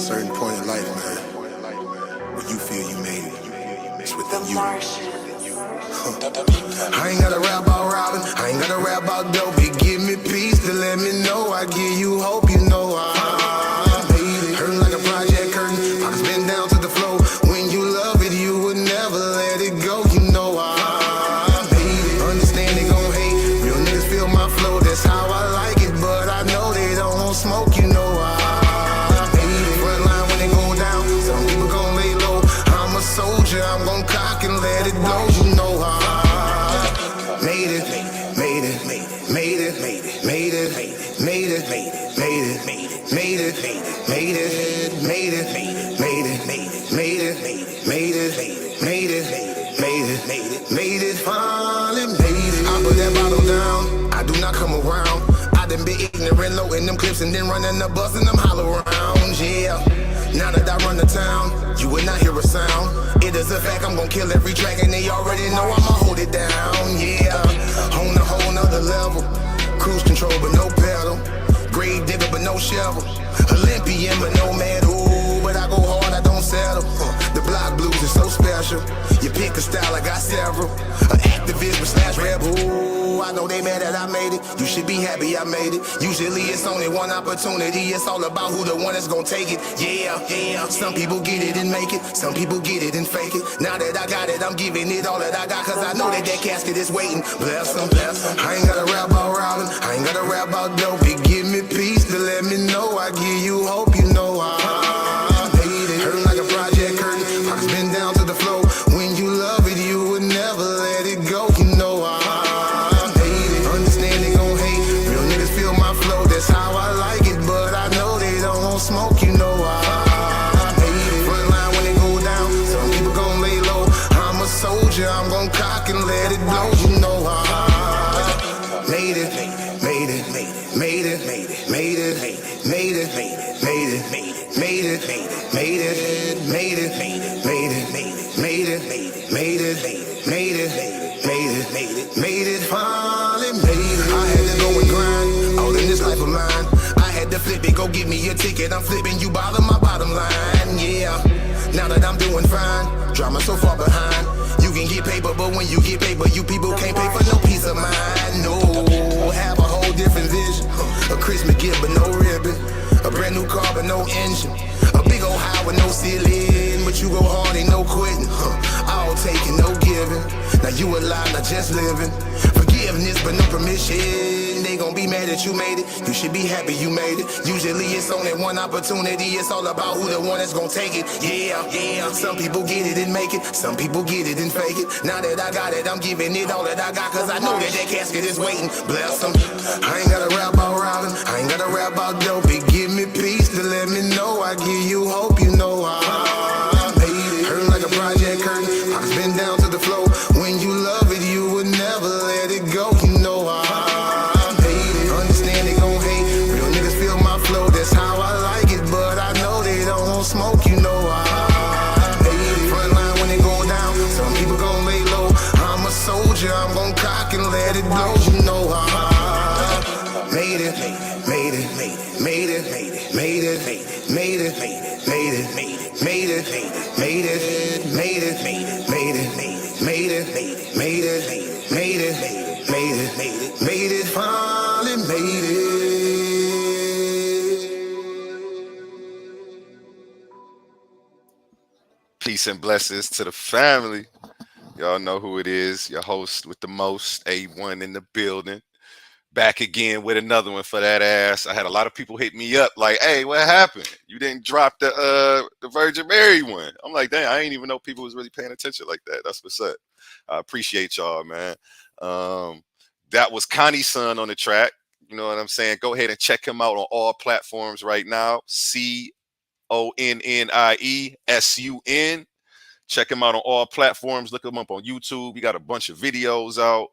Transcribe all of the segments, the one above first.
certain point in life, man, where you feel you made it. It's within you. I ain't gotta rap about robbing, I ain't gotta rap about dope. It give me peace to let me know I give you hope. You know I made it. Hurting like a project curtain, pockets been down to the floor. When you love it, you would never let it go. You know I made it. Understand they gon' hate, real niggas feel my flow. That's how I like it, but I know they don't want smoke. You know I made it. Front line when they go down, some people gon' lay low. I'm a soldier, I'm gon' cock and let it blow. You know I made it, made it, made it, made it, made it, made it, made it, made it, made it, made it, made it, made it, made it, made it, made it, finally made it. I put that bottle down, I do not come around. I done been ignorant, low in them clips and then running the bus and them hollow rounds, yeah. Now that I run the town, you would not hear a sound. It is a fact, I'm gon' kill every track and they already know I'ma hold it down, yeah. On a whole nother level, cruise control but no pedal, grave digger but no shovel, Olympian but no medal. But I go hard, I don't settle. The block blues is so special. You pick a style, I got several. An activist but slash rebel. I know they mad that I made it. You should be happy I made it. Usually it's only one opportunity. It's all about who the one that's gonna take it. Yeah, yeah. Some people get it and make it. Some people get it and fake it. Now that I got it, I'm giving it all that I got. Cause I know that casket is waiting. Bless them, bless them. I ain't gotta rap about robbing, I ain't gotta rap about dope. It give me peace to let me know I give you hope. You know I made it. Hurting like a project curtain, pockets been down to the floor. When you love it, you would never let it go. You know I made it. Understand they gon' hate, real niggas feel my flow. That's how I like it, but I know they don't want smoke. You know I made it. Front line when they go down, some people gon' lay low. I'm a soldier, I'm gon' cock and let it blow. You know I made it, made it, made it, made it, made it, made it, made it, made it, made it, made it, made it, made it, made it, made it, made it, made it, made it, finally made it. I had to go and grind, all in this life of mine. I had to flip it, go get me a ticket. I'm flipping you bottom my bottom line, yeah. Now that I'm doing fine, drama so far behind. You can get paper, but when you get paper, you people can't pay for no peace of mind. No, have a whole different vision. A Christmas gift but no ribbon. A brand new car but no engine. A big old high with no ceiling. But you go hard, ain't no quitting. All taking, no giving. Now you alive, not just living. Forgiveness but no permission. They gon' be mad that you made it. You should be happy you made it. Usually it's only one opportunity. It's all about who the one that's gon' take it. Yeah, yeah. Some people get it and make it. Some people get it and fake it. Now that I got it, I'm giving it all that I got. Cause I know that casket is waiting. Bless them. I ain't gotta rap about robbing, I ain't gotta rap about dope. It give me peace to let me know I give you hope. You know I made it. Hurting like a project curtain, pockets been down to the floor. When you love it, you would never let it go. You know I made it. Understand they gon' hate, real niggas feel my flow. That's how I like it, but I know they don't want smoke. You know I made it. Front line when they go down, some people gon' lay low. I'm a soldier, I'm gon' cock and let it blow. You know I made it, made it, made it, made it, made it, made it, made it, made it, made it, made it, made it, made it, made it, made it, made it, made it, made it, finally made it. Peace and blessings to the family. Y'all know who it is. Your host with the most, A1 in the building. Back again with another one for that ass. I had a lot of people hit me up like, hey, what happened? You didn't drop the Virgin Mary one. I'm like, dang, I ain't even know people was really paying attention like that. That's what's up. I appreciate y'all, man. That was Connie's son on the track. You know what I'm saying? Go ahead and check him out on all platforms right now. CONNIESUN. Check him out on all platforms. Look him up on YouTube. He got a bunch of videos out.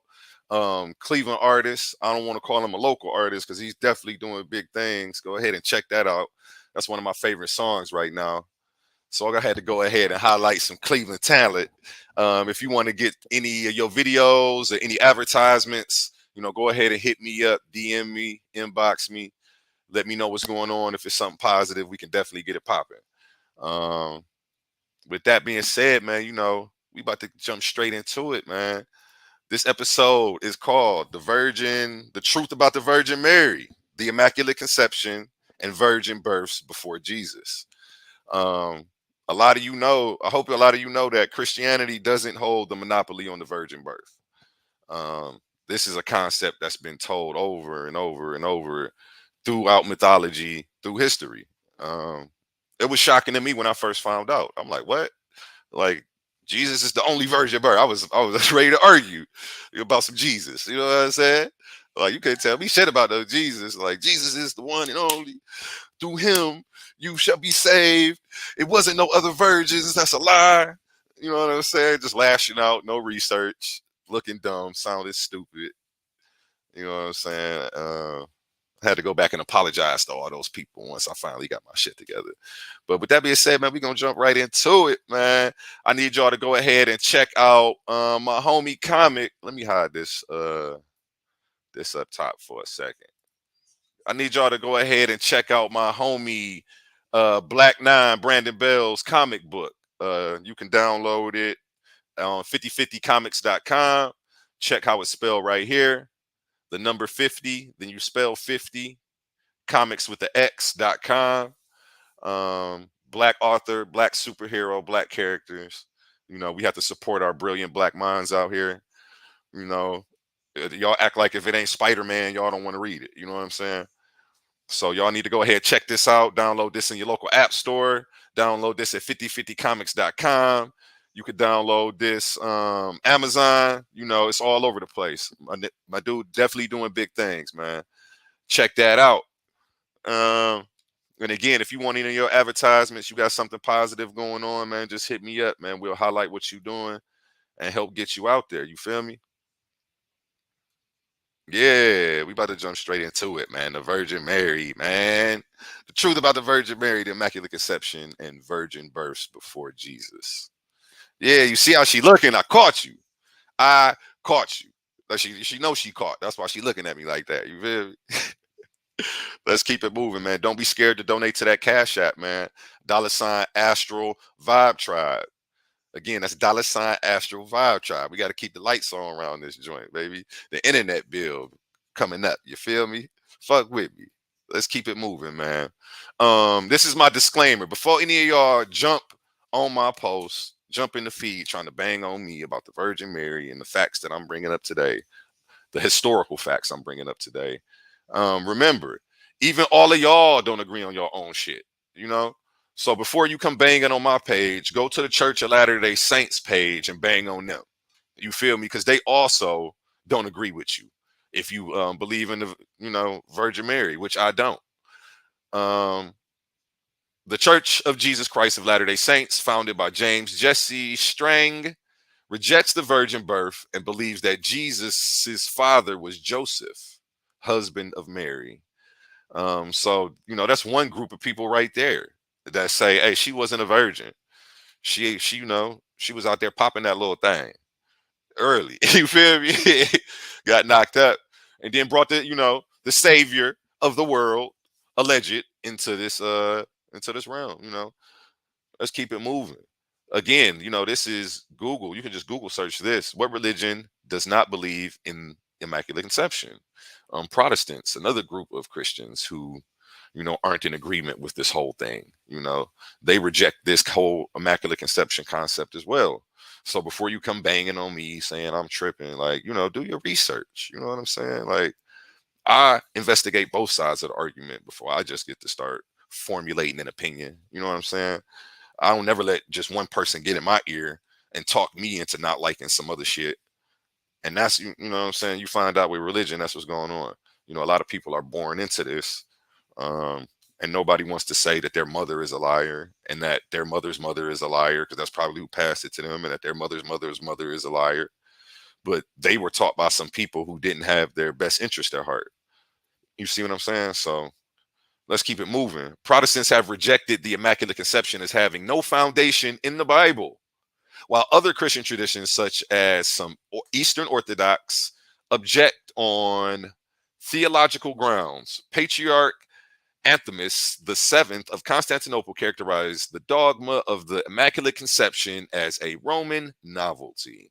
Cleveland artist. I don't want to call him a local artist because he's definitely doing big things. Go ahead and check that out. That's one of my favorite songs right now. So I had to go ahead and highlight some Cleveland talent. If you want to get any of your videos or any advertisements, you know, go ahead and hit me up, DM me, inbox me. Let me know what's going on. If it's something positive, we can definitely get it popping. Um, with that being said, man, we about to jump straight into it, man. This episode is called The Truth About the Virgin Mary, the Immaculate Conception and Virgin Births Before Jesus. Um, I hope a lot of you know that Christianity doesn't hold the monopoly on the virgin birth. Um, this is a concept that's been told over and over and over throughout mythology, through history. Um, it was shocking to me when I first found out. I'm like, what? Like, Jesus is the only virgin birth. I was ready to argue about some Jesus. You know what I'm saying? Like, you can't tell me shit about no Jesus. Like, Jesus is the one and only. Through him, you shall be saved. It wasn't no other virgins. That's a lie. You know what I'm saying? Just lashing out, no research, looking dumb, sounded stupid. You know what I'm saying? I had to go back and apologize to all those people once I finally got my shit together. But with that being said, man, we're gonna jump right into it, man. I need y'all to go ahead and check out my homie comic. Let me hide this up top for a second. I need y'all to go ahead and check out my homie Black Nine Brandon Bell's comic book. You can download it on 5050comics.com. Check how it's spelled right here. The number 50, then you spell 50, comics with the X.com. Black author, black superhero, black characters. We have to support our brilliant black minds out here. Y'all act like if it ain't Spider-Man, y'all don't want to read it. You know what I'm saying? So y'all need to go ahead, check this out, download this in your local app store, download this at 5050comics.com. You could download this Amazon. It's all over the place. My dude definitely doing big things, man. Check that out. And again, if you want any of your advertisements, you got something positive going on, man, just hit me up, man. We'll highlight what you're doing and help get you out there. You feel me? Yeah, we about to jump straight into it, man. The Virgin Mary, man. The truth about the Virgin Mary, the Immaculate Conception and virgin births before Jesus. Yeah, you see how she looking? I caught you. I caught you. Like she knows she caught. That's why she looking at me like that. You feel me? Let's keep it moving, man. Don't be scared to donate to that Cash App, man. $ Astral Vibe Tribe. Again, that's $ Astral Vibe Tribe. We got to keep the lights on around this joint, baby. The internet bill coming up. You feel me? Fuck with me. Let's keep it moving, man. This is my disclaimer. Before any of y'all jump on my post, jump in the feed trying to bang on me about the Virgin Mary and the facts that I'm bringing up today, the historical facts I'm bringing up today. Remember, even all of y'all don't agree on your own shit, you know? So before you come banging on my page, go to the Church of Latter-day Saints page and bang on them. You feel me? Because they also don't agree with you. If you believe in the, Virgin Mary, which I don't. The Church of Jesus Christ of Latter-day Saints, founded by James Jesse Strang, rejects the virgin birth and believes that Jesus' father was Joseph, husband of Mary. So that's one group of people right there that say, hey, she wasn't a virgin. She she was out there popping that little thing early. You feel me? Got knocked up and then brought the savior of the world, alleged, into this realm. Let's keep it moving. Again, this is Google. You can just Google search this. What religion does not believe in Immaculate Conception? Protestants, another group of Christians who, aren't in agreement with this whole thing. They reject this whole Immaculate Conception concept as well. So before you come banging on me saying I'm tripping, like, do your research. You know what I'm saying? Like, I investigate both sides of the argument before I just get to start formulating an opinion. You know what I'm saying? I don't never let just one person get in my ear and talk me into not liking some other shit. And that's, you know what I'm saying? You find out with religion, that's what's going on. A lot of people are born into this. And nobody wants to say that their mother is a liar and that their mother's mother is a liar, because that's probably who passed it to them, and that their mother's mother's mother is a liar. But they were taught by some people who didn't have their best interest at heart. You see what I'm saying? So let's keep it moving. Protestants have rejected the Immaculate Conception as having no foundation in the Bible, while other Christian traditions, such as some Eastern Orthodox, object on theological grounds. Patriarch Anthemus the Seventh of Constantinople characterized the dogma of the Immaculate Conception as a Roman novelty.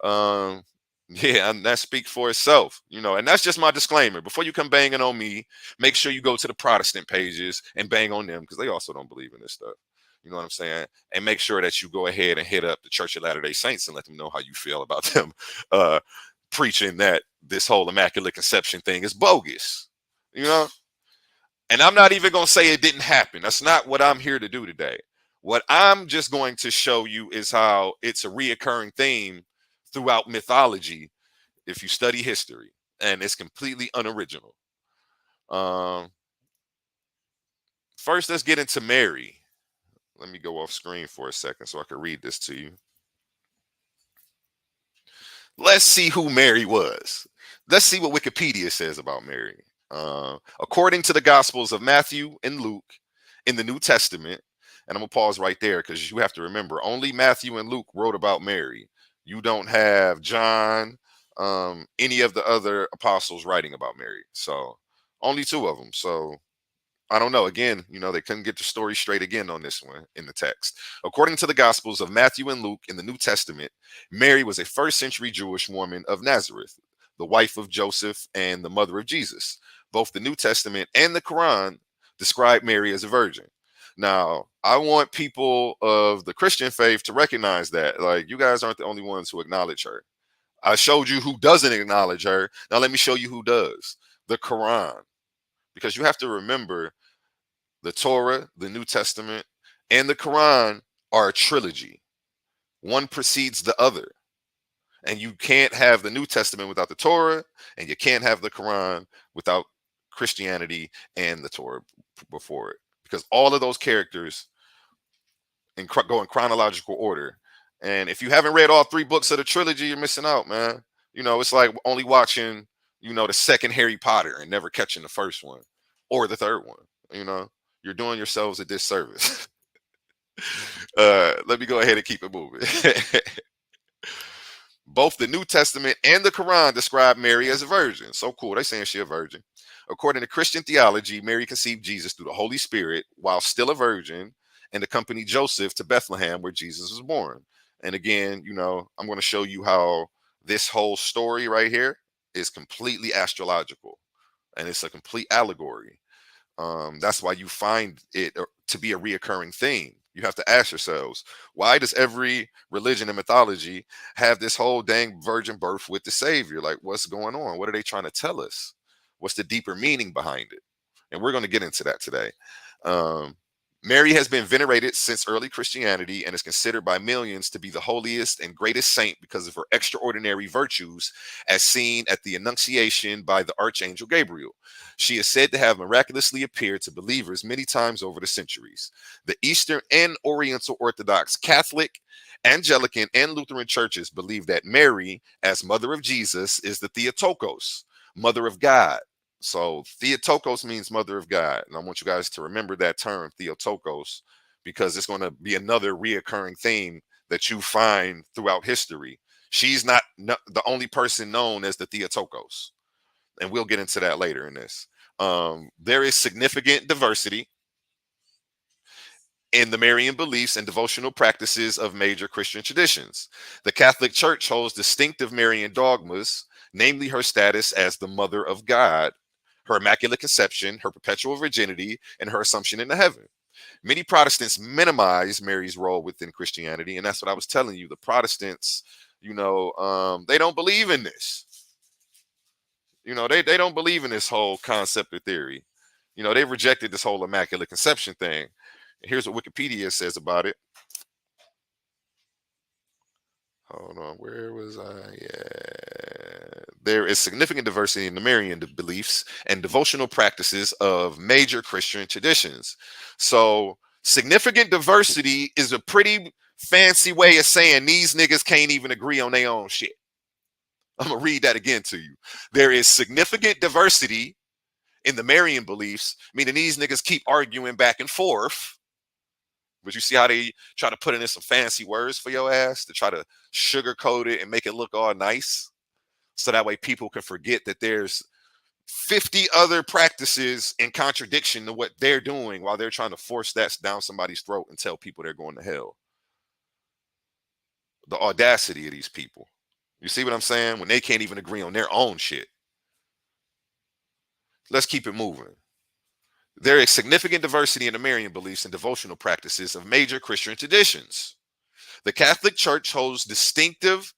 Um, yeah, and that speaks for itself, and that's just my disclaimer. Before you come banging on me, make sure you go to the Protestant pages and bang on them because they also don't believe in this stuff. You know what I'm saying? And make sure that you go ahead and hit up the Church of Latter-day Saints and let them know how you feel about them preaching that this whole Immaculate Conception thing is bogus. You know? And I'm not even going to say it didn't happen. That's not what I'm here to do today. What I'm just going to show you is how it's a reoccurring theme throughout mythology if you study history, and it's completely unoriginal. First, let's get into Mary. Let me go off screen for a second so I can read this to you. Let's see who Mary was. Let's see what Wikipedia says about Mary. According to the Gospels of Matthew and Luke in the New Testament, and I'm going to pause right there because you have to remember, only Matthew and Luke wrote about Mary. You don't have John, any of the other apostles writing about Mary. So only two of them. So I don't know. Again, they couldn't get the story straight again on this one in the text. According to the Gospels of Matthew and Luke in the New Testament, Mary was a first century Jewish woman of Nazareth, the wife of Joseph and the mother of Jesus. Both the New Testament and the Quran describe Mary as a virgin. Now, I want people of the Christian faith to recognize that, like, you guys aren't the only ones who acknowledge her. I showed you who doesn't acknowledge her. Now let me show you who does. The Quran. Because you have to remember, the Torah, the New Testament, and the Quran are a trilogy. One precedes the other. And you can't have the New Testament without the Torah, and you can't have the Quran without Christianity and the Torah before it. Because all of those characters go in chronological order. And if you haven't read all three books of the trilogy, you're missing out, man. It's like only watching, the second Harry Potter and never catching the first one or the third one. You're doing yourselves a disservice. Let me go ahead and keep it moving. Both the New Testament and the Quran describe Mary as a virgin. So cool. They're saying she's a virgin. According to Christian theology, Mary conceived Jesus through the Holy Spirit while still a virgin and accompanied Joseph to Bethlehem where Jesus was born. And again, I'm going to show you how this whole story right here is completely astrological and it's a complete allegory. That's why you find it to be a reoccurring theme. You have to ask yourselves, why does every religion and mythology have this whole dang virgin birth with the Savior? Like, what's going on? What are they trying to tell us? What's the deeper meaning behind it? And we're going to get into that today. Mary has been venerated since early Christianity and is considered by millions to be the holiest and greatest saint because of her extraordinary virtues as seen at the Annunciation by the Archangel Gabriel. She is said to have miraculously appeared to believers many times over the centuries. The Eastern and Oriental Orthodox, Catholic, Anglican, and Lutheran churches believe that Mary, as mother of Jesus, is the Theotokos, mother of God. So Theotokos means mother of God. And I want you guys to remember that term, Theotokos, because it's going to be another reoccurring theme that you find throughout history. She's not the only person known as the Theotokos. And we'll get into that later in this. There is significant diversity in the Marian beliefs and devotional practices of major Christian traditions. The Catholic Church holds distinctive Marian dogmas, namely her status as the mother of God, her immaculate conception, her perpetual virginity, and her assumption into heaven. Many Protestants minimize Mary's role within Christianity, and that's what I was telling you. The Protestants, they don't believe in this. They don't believe in this whole concept or theory. They've rejected this whole immaculate conception thing. Here's what Wikipedia says about it. Hold on, where was I? Yeah. There is significant diversity in the Marian beliefs and devotional practices of major Christian traditions. So significant diversity is a pretty fancy way of saying these niggas can't even agree on their own shit. I'm going to read that again to you. There is significant diversity in the Marian beliefs, meaning these niggas keep arguing back and forth. But you see how they try to put in some fancy words for your ass to try to sugarcoat it and make it look all nice. So that way people can forget that there's 50 other practices in contradiction to what they're doing while they're trying to force that down somebody's throat and tell people they're going to hell. The audacity of these people. You see what I'm saying? When they can't even agree on their own shit. Let's keep it moving. There is significant diversity in the Marian beliefs and devotional practices of major Christian traditions. The Catholic Church holds distinctive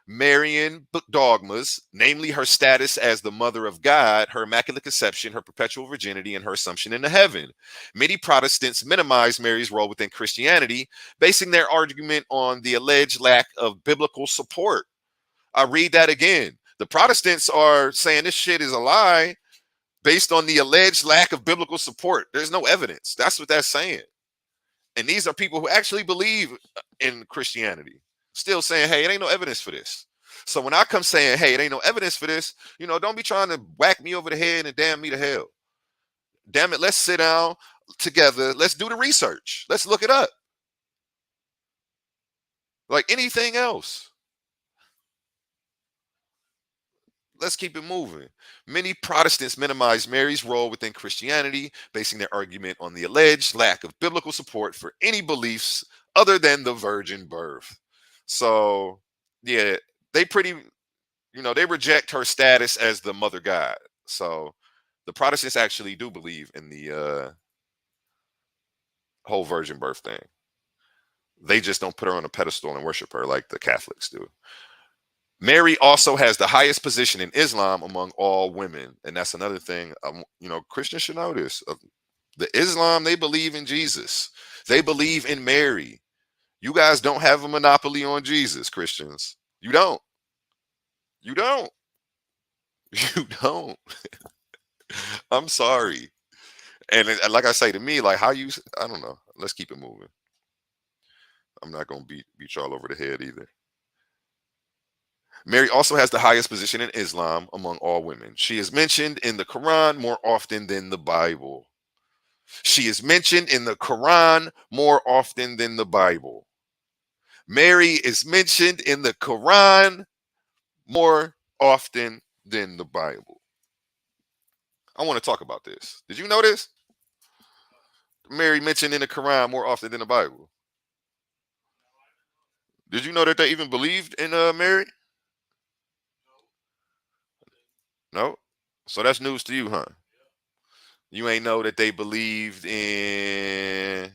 Marian dogmas, namely her status as the Mother of God, her Immaculate Conception, her perpetual virginity, and her assumption into heaven. Many Protestants minimize Mary's role within Christianity, basing their argument on the alleged lack of biblical support. I read that again. The Protestants are saying this shit is a lie based on the alleged lack of biblical support. There's no evidence. That's what that's saying. And these are people who actually believe in Christianity, still saying, hey, it ain't no evidence for this. So when I come saying, hey, it ain't no evidence for this, don't be trying to whack me over the head and damn me to hell. Damn it, let's sit down together. Let's do the research. Let's look it up. Like anything else. Let's keep it moving. Many Protestants minimize Mary's role within Christianity, basing their argument on the alleged lack of biblical support for any beliefs other than the virgin birth. So, yeah, they they reject her status as the mother God. So, the Protestants actually do believe in the whole virgin birth thing. They just don't put her on a pedestal and worship her like the Catholics do. Mary also has the highest position in Islam among all women. And that's another thing, Christians should know this. The Islam, they believe in Jesus. They believe in Mary. You guys don't have a monopoly on Jesus, Christians. You don't. You don't. You don't. I'm sorry. And like I say, to me, like I don't know. Let's keep it moving. I'm not going to beat y'all over the head either. Mary also has the highest position in Islam among all women. She is mentioned in the Quran more often than the Bible. She is mentioned in the Quran more often than the Bible. Mary is mentioned in the Quran more often than the Bible. I want to talk about this. Did you know this? Mary mentioned in the Quran more often than the Bible. Did you know that they even believed in Mary? No? So that's news to you, huh? You ain't know that they believed in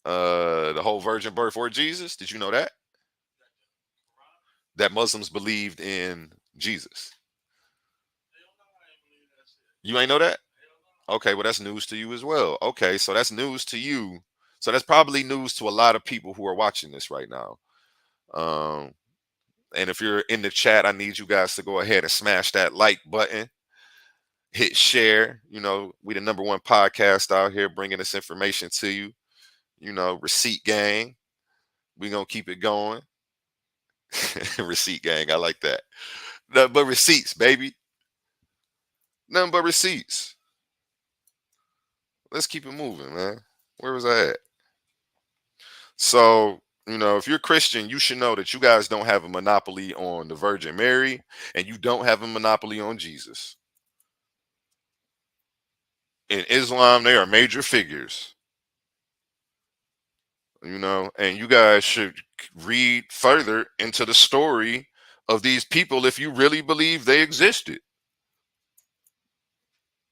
the whole virgin birth or Jesus? Did you know that? That Muslims believed in Jesus. You ain't know that? Okay, well, that's news to you as well. Okay, so that's news to you. So that's probably news to a lot of people who are watching this right now. And if you're in the chat, I need you guys to go ahead and smash that like button, hit share. We the number one podcast out here bringing this information to you. Receipt gang. We gonna keep it going. Receipt gang, I like that. Nothing but receipts, baby. Nothing but receipts. Let's keep it moving, man. Where was I at? So, if you're Christian, you should know that you guys don't have a monopoly on the Virgin Mary, and you don't have a monopoly on Jesus. In Islam, they are major figures. And you guys should read further into the story of these people if you really believe they existed.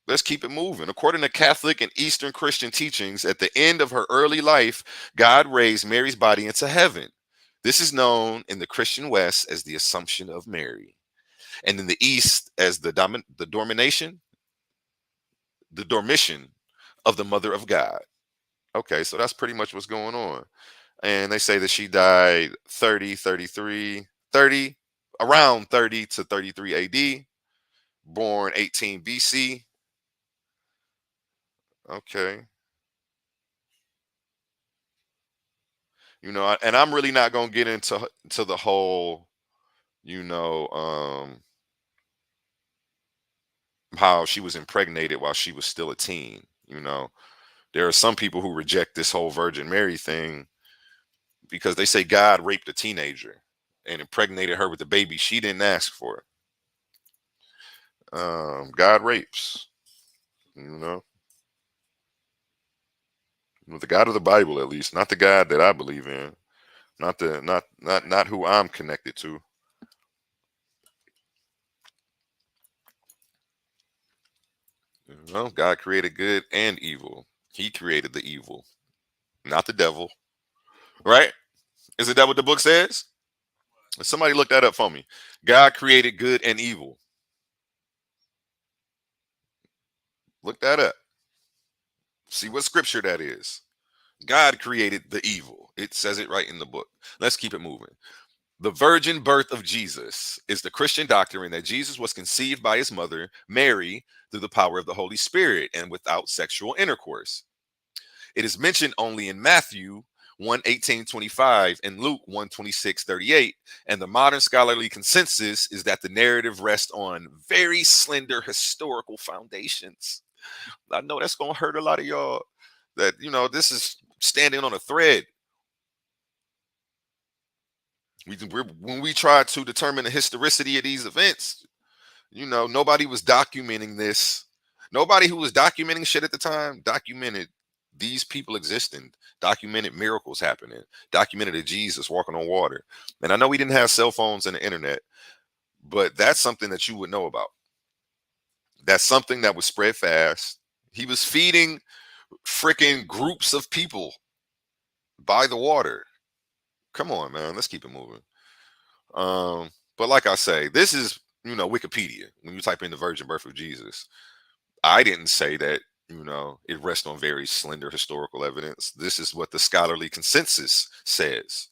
Let's keep it moving. According to Catholic and Eastern Christian teachings, at the end of her early life, God raised Mary's body into heaven. This is known in the Christian West as the Assumption of Mary, and in the East as the dormition of the Mother of God. Okay, so that's pretty much what's going on. And they say that she died 30 around 30 to 33 AD, born 18 BC. Okay. And I'm really not going to get into the whole, how she was impregnated while she was still a teen. There are some people who reject this whole Virgin Mary thing because they say God raped a teenager and impregnated her with a baby she didn't ask for. God rapes. You know, the God of the Bible, at least, not the God that I believe in, not who I'm connected to. You know, God created good and evil. He created the evil, not the devil. Right? Isn't that what the book says? Somebody look that up for me. God created good and evil. Look that up. See what scripture that is. God created the evil. It says it right in the book. Let's keep it moving. The virgin birth of Jesus is the Christian doctrine that Jesus was conceived by his mother, Mary, through the power of the Holy Spirit and without sexual intercourse. It is mentioned only in Matthew 1:18-25 and Luke 1:26-38. And the modern scholarly consensus is that the narrative rests on very slender historical foundations. I know that's going to hurt a lot of y'all that, this is standing on a thread. When we try to determine the historicity of these events, nobody was documenting this. Nobody who was documenting shit at the time documented these people existing, documented miracles happening, documented a Jesus walking on water. And I know we didn't have cell phones and the internet, but that's something that you would know about. That's something that was spread fast. He was feeding freaking groups of people by the water. Come on, man. Let's keep it moving. But like I say, this is, Wikipedia. When you type in the virgin birth of Jesus, I didn't say that, it rests on very slender historical evidence. This is what the scholarly consensus says.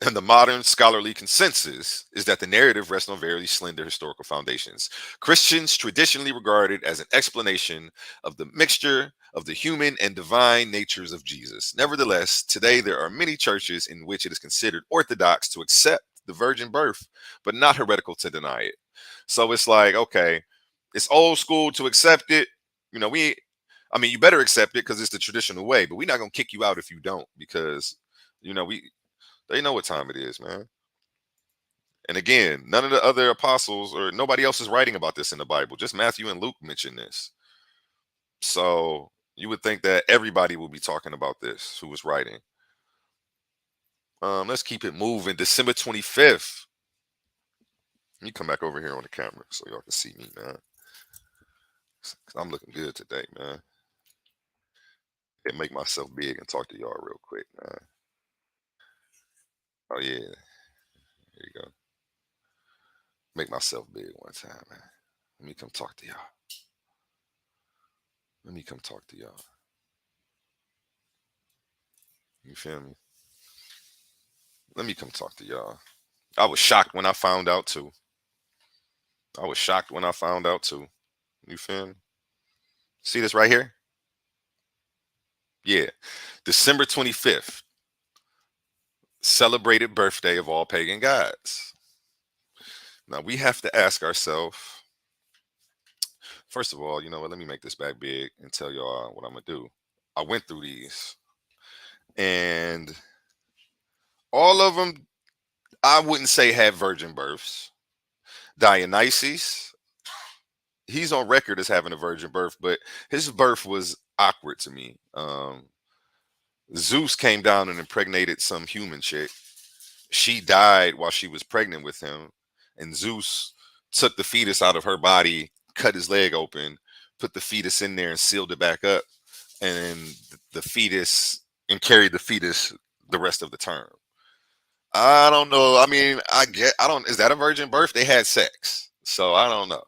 And the modern scholarly consensus is that the narrative rests on very slender historical foundations. Christians traditionally regard it as an explanation of the mixture of the human and divine natures of Jesus. Nevertheless, today there are many churches in which it is considered orthodox to accept the virgin birth, but not heretical to deny it. So it's like, okay, it's old school to accept it. You better accept it because it's the traditional way, but we're not going to kick you out if you don't, because, they know what time it is, man. And again, none of the other apostles or nobody else is writing about this in the Bible. Just Matthew and Luke mention this. So you would think that everybody will be talking about this who was writing. Let's keep it moving. December 25th. Let me come back over here on the camera so y'all can see me, man. 'Cause I'm looking good today, man. And make myself big and talk to y'all real quick, man. Oh yeah, there you go. Make myself big one time, man. Let me come talk to y'all. Let me come talk to y'all. You feel me? Let me come talk to y'all. I was shocked when I found out too. I was shocked when I found out too. You feel me? See this right here? Yeah. December 25th, celebrated birthday of all pagan gods. Now we have to ask ourselves, first of all, you know what? Let me make this back big and tell y'all what I'm going to do. I went through these, and all of them, I wouldn't say had virgin births. Dionysus, he's on record as having a virgin birth, but his birth was awkward to me. Zeus came down and impregnated some human chick. She died while she was pregnant with him, and Zeus took the fetus out of her body, cut his leg open, put the fetus in there, and sealed it back up, and the fetus and carried the fetus the rest of the term. I don't know. I mean, I don't. Is that a virgin birth? They had sex, so I don't know.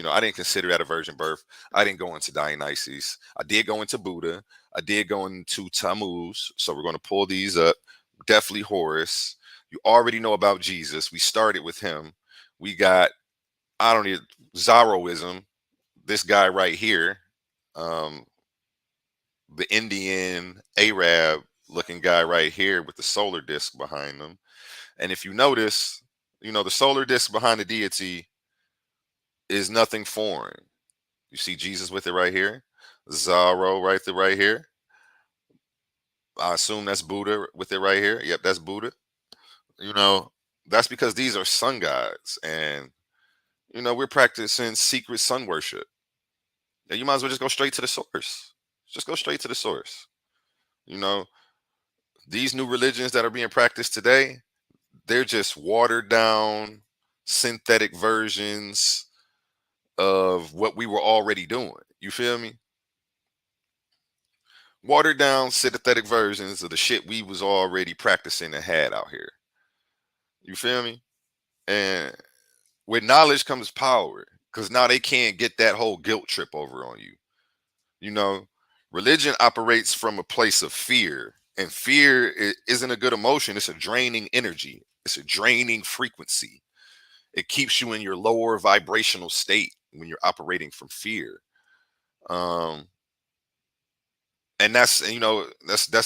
I didn't consider that a virgin birth. I didn't go into Dionysus. I did go into Buddha. I did go into Tammuz. So we're going to pull these up. Definitely Horus. You already know about Jesus. We started with him. We got, I don't need Zoroism. This guy right here, um, the Indian Arab looking guy right here with the solar disc behind him. And if you notice, the solar disc behind the deity is nothing foreign. You see Jesus with it right here. Zorro right here. I assume that's Buddha with it right here. Yep, that's Buddha. You know, that's because these are sun gods. And We're practicing secret sun worship. Yeah, you might as well just go straight to the source. Just go straight to the source. You know, these new religions that are being practiced today, they're just watered down synthetic versions of what we were already doing. You feel me? Watered down synthetic versions of the shit we was already practicing and had out here. You feel me? And with knowledge comes power, because now they can't get that whole guilt trip over on you. You know, religion operates from a place of fear, and fear isn't a good emotion. It's a draining energy, it's a draining frequency. It keeps you in your lower vibrational state when you're operating from fear. Um, and that's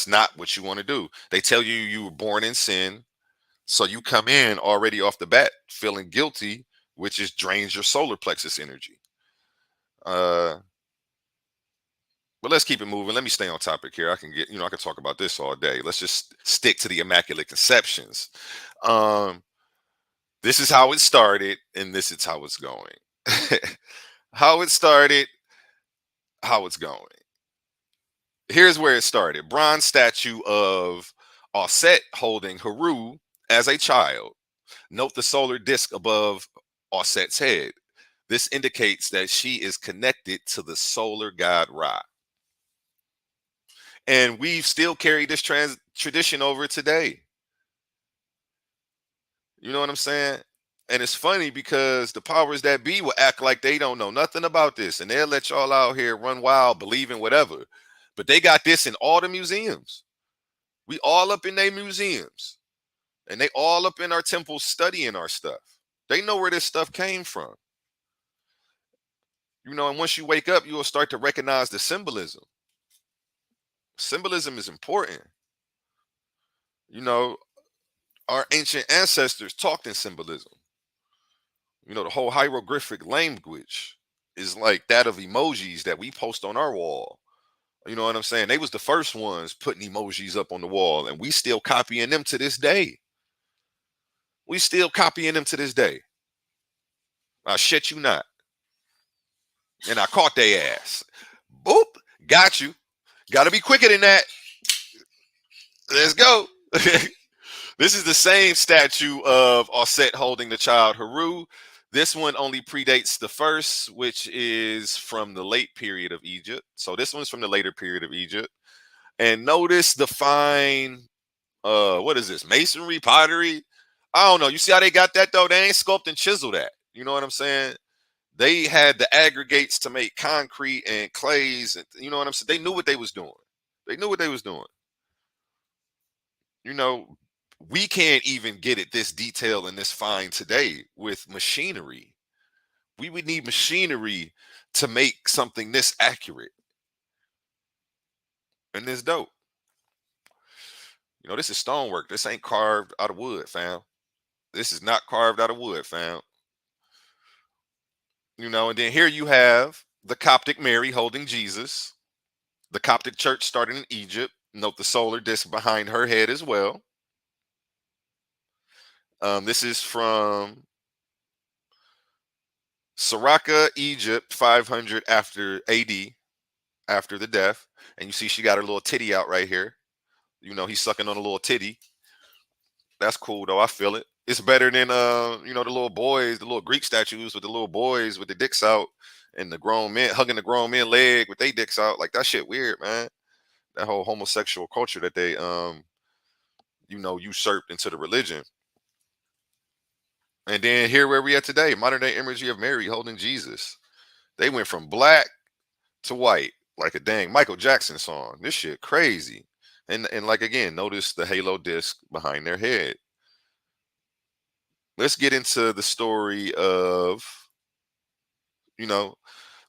not what you want to do. They tell you you were born in sin, so you come in already off the bat feeling guilty, which is drains your solar plexus energy. Uh, but let's keep it moving. Let me stay on topic here. I can talk about this all day. Let's just stick to the Immaculate Conceptions. Um, this is how it started, and this is how it's going. How it started, how it's going. Here's where it started. Bronze statue of Osset holding Haru as a child. Note the solar disk above Osset's head. This indicates that she is connected to the solar god Ra. And we've still carried this tradition over today. You know what I'm saying? And it's funny because the powers that be will act like they don't know nothing about this, and they'll let y'all out here run wild, believing whatever. But they got this in all the museums. We all up in their museums, and they all up in our temples studying our stuff. They know where this stuff came from. And once you wake up, you will start to recognize the symbolism. Symbolism is important. Our ancient ancestors talked in symbolism. The whole hieroglyphic language is like that of emojis that we post on our wall. You know what I'm saying? They was the first ones putting emojis up on the wall, and we still copying them to this day. We still copying them to this day. I shit you not. And I caught their ass. Boop. Got you. Got to be quicker than that. Let's go. This is the same statue of Osset holding the child Haru. This one only predates the first, which is from the late period of Egypt. So this one's from the later period of Egypt. And notice the fine, what is this? Masonry, pottery? I don't know. You see how they got that though? They ain't sculpt and chisel that. You know what I'm saying? They had the aggregates to make concrete and clays. And, you know what I'm saying? They knew what they was doing. They knew what they was doing. We can't even get it this detailed and this fine today with machinery. We would need machinery to make something this accurate. And this dope. This is stonework. This ain't carved out of wood, fam. This is not carved out of wood, fam. And then here you have the Coptic Mary holding Jesus. The Coptic church started in Egypt. Note the solar disk behind her head as well. This is from Saraka, Egypt, 500 after AD, after the death. And you see she got her little titty out right here. He's sucking on a little titty. That's cool though. I feel it. It's better than the little boys, the little Greek statues with the little boys with the dicks out and the grown men hugging the grown men leg with their dicks out. Like that shit weird, man. That whole homosexual culture that they usurped into the religion. And then here where we at today, modern day imagery of Mary holding Jesus. They went from black to white, like a dang Michael Jackson song. This shit crazy. And like again, notice the halo disc behind their head. Let's get into the story of,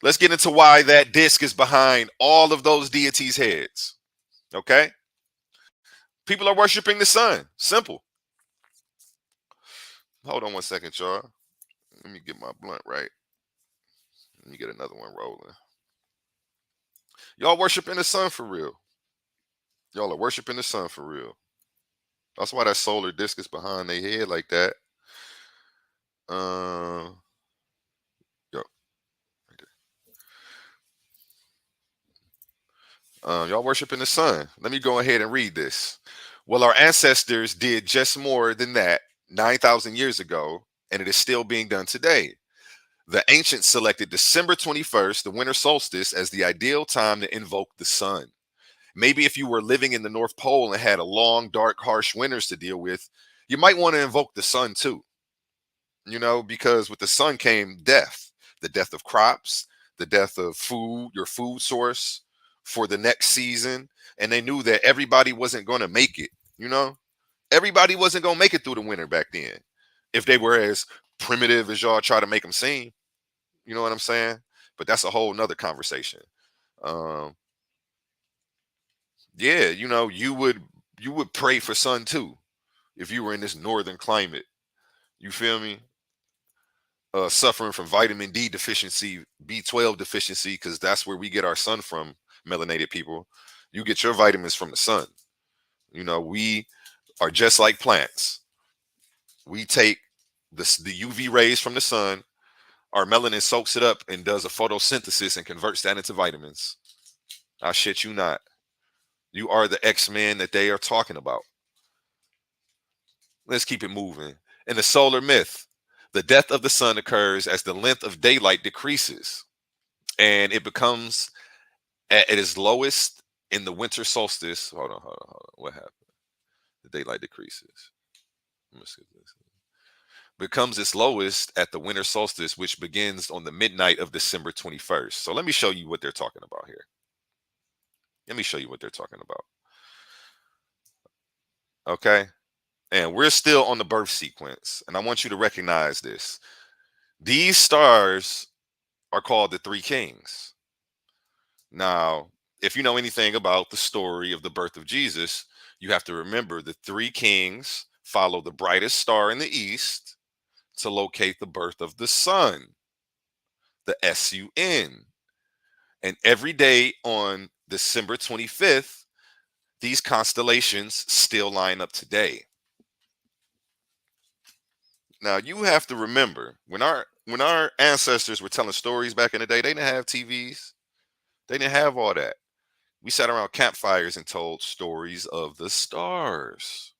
let's get into why that disc is behind all of those deities' heads. Okay? People are worshiping the sun. Simple. Hold on one second, y'all. Let me get my blunt right. Let me get another one rolling. Y'all worshiping the sun for real. Y'all are worshiping the sun for real. That's why that solar disc is behind their head like that. Y'all worshiping the sun. Let me go ahead and read this. Well, our ancestors did just more than that 9,000 years ago, and it is still being done today. The ancients selected December 21st, the winter solstice, as the ideal time to invoke the sun. Maybe if you were living in the North Pole and had a long, dark, harsh winters to deal with, you might want to invoke the sun too, because with the sun came death, the death of crops, the death of food, your food source for the next season. And they knew that everybody wasn't going to make it, you know? Everybody wasn't going to make it through the winter back then if they were as primitive as y'all try to make them seem. You know what I'm saying? But that's a whole nother conversation. Um, yeah, you would pray for sun too if you were in this northern climate. You feel me? Suffering from vitamin D deficiency, B12 deficiency, because that's where we get our sun from, melanated people. You get your vitamins from the sun. We are just like plants. We take the UV rays from the sun, our melanin soaks it up and does a photosynthesis and converts that into vitamins. I shit you not. You are the X-Men that they are talking about. Let's keep it moving. In the solar myth, the death of the sun occurs as the length of daylight decreases, and it becomes at its lowest in the winter solstice. Hold on. What happened? The daylight decreases. Let me see this. Becomes its lowest at the winter solstice, which begins on the midnight of December 21st. So let me show you what they're talking about here. Let me show you what they're talking about. Okay. And we're still on the birth sequence. And I want you to recognize this. These stars are called the three kings. Now, if you know anything about the story of the birth of Jesus, you have to remember the three kings follow the brightest star in the east to locate the birth of the sun, the sun. And every day on December 25th, these constellations still line up today. Now you have to remember when our ancestors were telling stories back in the day, they didn't have TVs. They didn't have all that. We sat around campfires and told stories of the stars.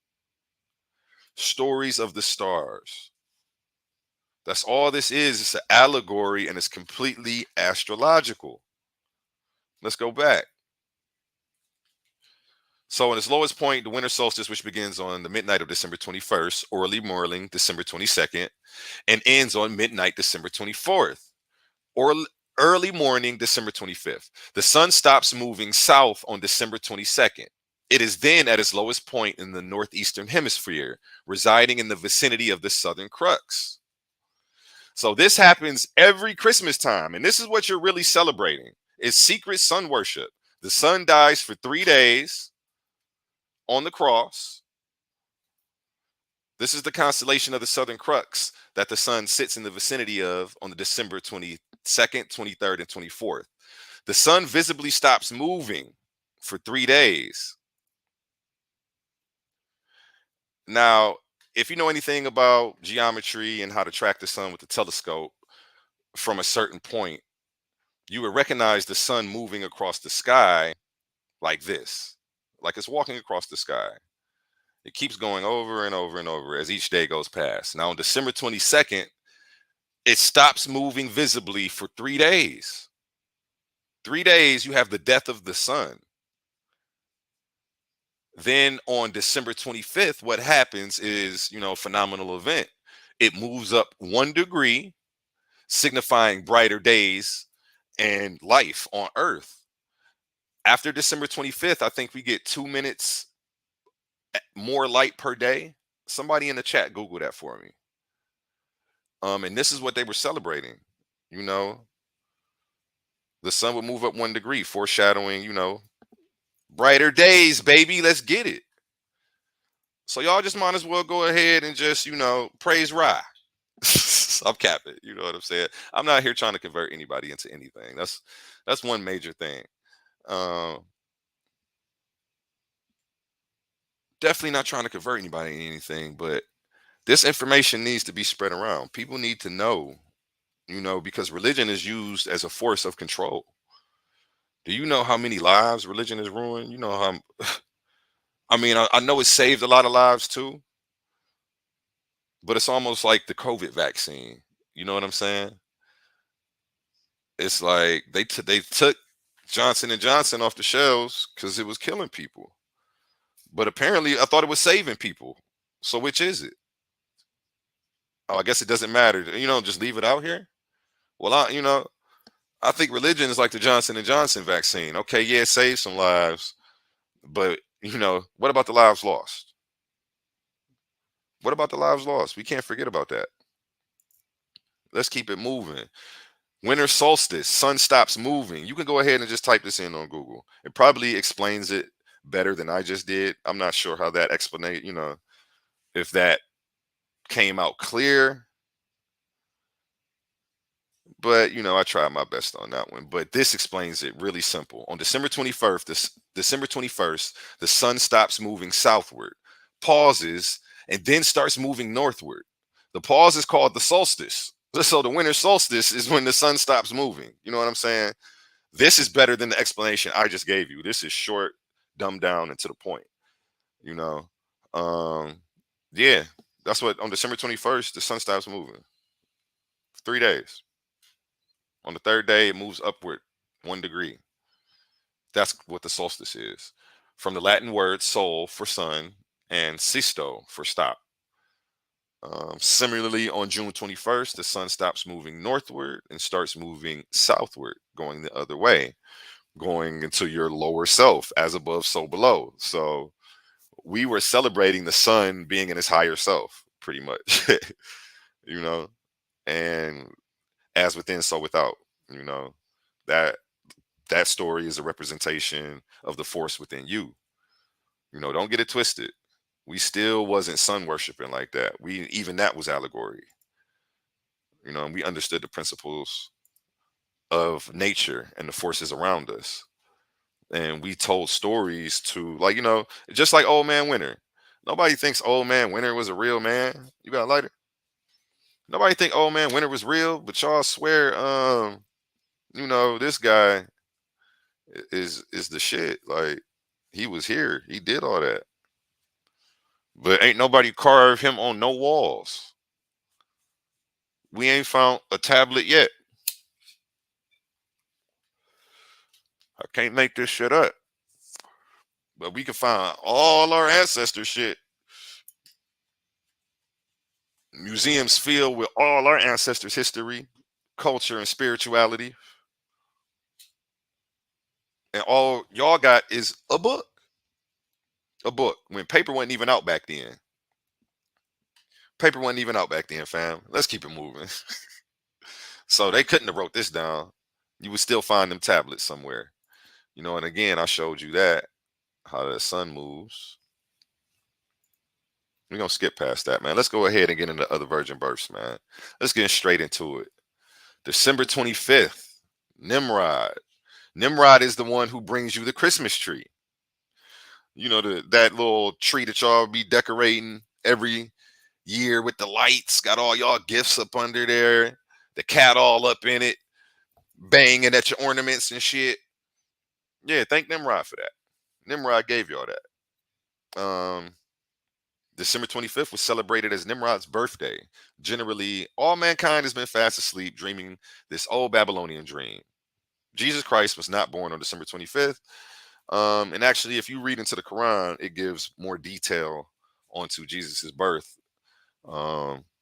Stories of the stars. That's all this is. It's an allegory and it's completely astrological. Let's go back. So in its lowest point, the winter solstice, which begins on the midnight of December 21st, early morning, December 22nd, and ends on midnight, December 24th, or early morning, December 25th. The sun stops moving south on December 22nd. It is then at its lowest point in the northeastern hemisphere, residing in the vicinity of the southern crux. So this happens every Christmas time, and this is what you're really celebrating. It's secret sun worship. The sun dies for 3 days on the cross. This is the constellation of the southern crux that the sun sits in the vicinity of on the December 22nd, 23rd, and 24th. The sun visibly stops moving for 3 days. Now, if you know anything about geometry and how to track the sun with the telescope from a certain point, you would recognize the sun moving across the sky like this, like it's walking across the sky. It keeps going over and over and over as each day goes past. Now, on December 22nd, it stops moving visibly for 3 days. 3 days, you have the death of the sun. Then on December 25th, what happens is, phenomenal event. It moves up 1 degree, signifying brighter days and life on Earth. After December 25th, I think we get 2 minutes more light per day. Somebody in the chat, Google that for me. And this is what they were celebrating. The sun would move up 1 degree, foreshadowing, brighter days, baby. Let's get it. So y'all just might as well go ahead and just, praise Ra. I'm capping. You know what I'm saying? I'm not here trying to convert anybody into anything. That's one major thing. Definitely not trying to convert anybody into anything, but this information needs to be spread around. People need to know, because religion is used as a force of control. Do you know how many lives religion has ruined? You know how I mean, I know it saved a lot of lives too, but it's almost like the COVID vaccine. You know what I'm saying? It's like they took Johnson and Johnson off the shelves because it was killing people. But apparently, I thought it was saving people. So which is it? Oh, I guess it doesn't matter. Just leave it out here. Well, I think religion is like the Johnson and Johnson vaccine. Okay, yeah, it saves some lives, but what about the lives lost? What about the lives lost? We can't forget about that. Let's keep it moving. Winter solstice, sun stops moving. You can go ahead and just type this in on Google. It probably explains it better than I just did. I'm not sure how that explanation, if that came out clear, but I tried my best on that one. But this explains it really simple. On December 21st, the sun stops moving southward, pauses, and then starts moving northward. The pause is called the solstice. So the winter solstice is when the sun stops moving. You know what I'm saying? This is better than the explanation I just gave you. This is short, dumbed down, and to the point. You know, um, yeah, that's what on December 21st the sun stops moving. 3 days. On the third day, it moves upward 1 degree. That's what the solstice is. From the Latin word sol for sun and sisto for stop. Similarly, on June 21st, the sun stops moving northward and starts moving southward, going the other way, going into your lower self, as above, so below. So we were celebrating the sun being in his higher self, pretty much, you know, and as within, so without, you know, that that story is a representation of the force within you. Don't get it twisted. We still wasn't sun worshiping like that. We even that was allegory. And we understood the principles of nature and the forces around us. And we told stories to like, just like Old Man Winter. Nobody thinks Old Man Winter was a real man. You got a lighter? Nobody think Old Man Winter was real, but y'all swear, this guy is the shit. Like he was here. He did all that. But ain't nobody carved him on no walls. We ain't found a tablet yet. I can't make this shit up. But we can find all our ancestor shit. Museums filled with all our ancestors' history, culture, and spirituality. And all y'all got is a book. A book. When paper wasn't even out back then. Paper wasn't even out back then, fam. Let's keep it moving. So they couldn't have wrote this down. You would still find them tablets somewhere. And again, I showed you that, how the sun moves. We're going to skip past that, man. Let's go ahead and get into other virgin births, man. Let's get straight into it. December 25th, Nimrod. Nimrod is the one who brings you the Christmas tree. That little tree that y'all be decorating every year with the lights, got all y'all gifts up under there, the cat all up in it, banging at your ornaments and shit. Yeah, thank Nimrod for that. Nimrod gave y'all that. December 25th was celebrated as Nimrod's birthday. Generally, all mankind has been fast asleep, dreaming this old Babylonian dream. Jesus Christ was not born on December 25th. And actually, if you read into the Quran, it gives more detail onto Jesus's birth.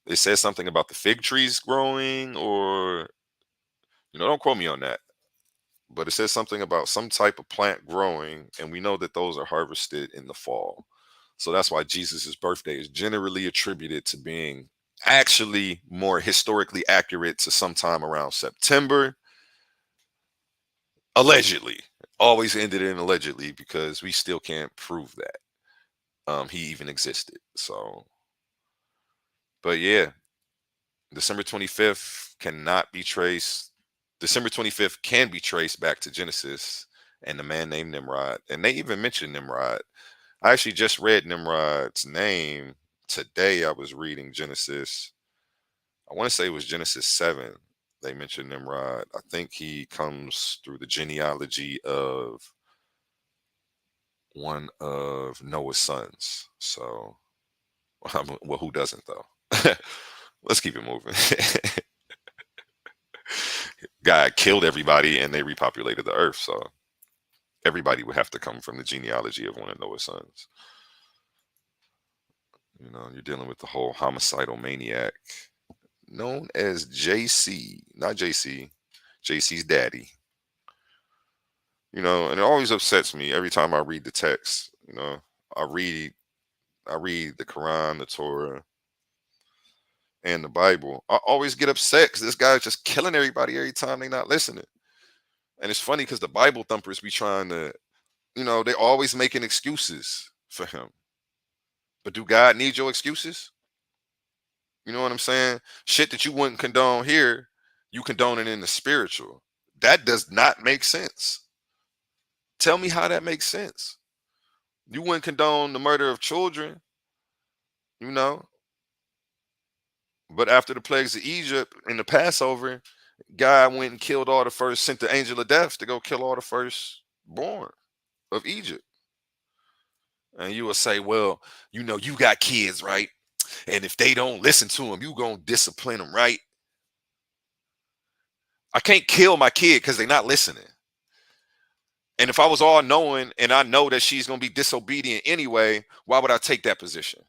It says something about the fig trees growing, or don't quote me on that, but it says something about some type of plant growing, and we know that those are harvested in the fall. So that's why Jesus's birthday is generally attributed to being actually more historically accurate to sometime around September. Allegedly. Always ended in allegedly because we still can't prove that he even existed. So, but yeah, December 25th cannot be traced. December 25th can be traced back to Genesis and the man named Nimrod. And they even mentioned Nimrod. I actually just read Nimrod's name today. I was reading Genesis. I want to say it was Genesis 7. they mentioned Nimrod. I think he comes through the genealogy of one of Noah's sons. So, well, who doesn't though? Let's keep it moving. God killed everybody and they repopulated the earth. So everybody would have to come from the genealogy of one of Noah's sons. You're dealing with the whole homicidal maniac known as JC, not JC, JC's daddy. And it always upsets me every time I read the text. I read I read the Quran, the Torah, and the Bible. I always get upset because this guy's just killing everybody every time they not listening. And it's funny because the Bible thumpers be trying to, they always making excuses for him. But do God need your excuses? You know what I'm saying? Shit that you wouldn't condone here, you condone it in the spiritual. That does not make sense. Tell me how that makes sense. You wouldn't condone the murder of children, you know, but after the plagues of Egypt in the Passover, God went and killed all the first, sent the angel of death to go kill all the firstborn of Egypt. And you will say, well, you got kids, right? And if they don't listen to them, you gonna discipline them, right? I can't kill my kid because they're not listening. And if I was all knowing and I know that she's gonna be disobedient anyway, why would I take that position?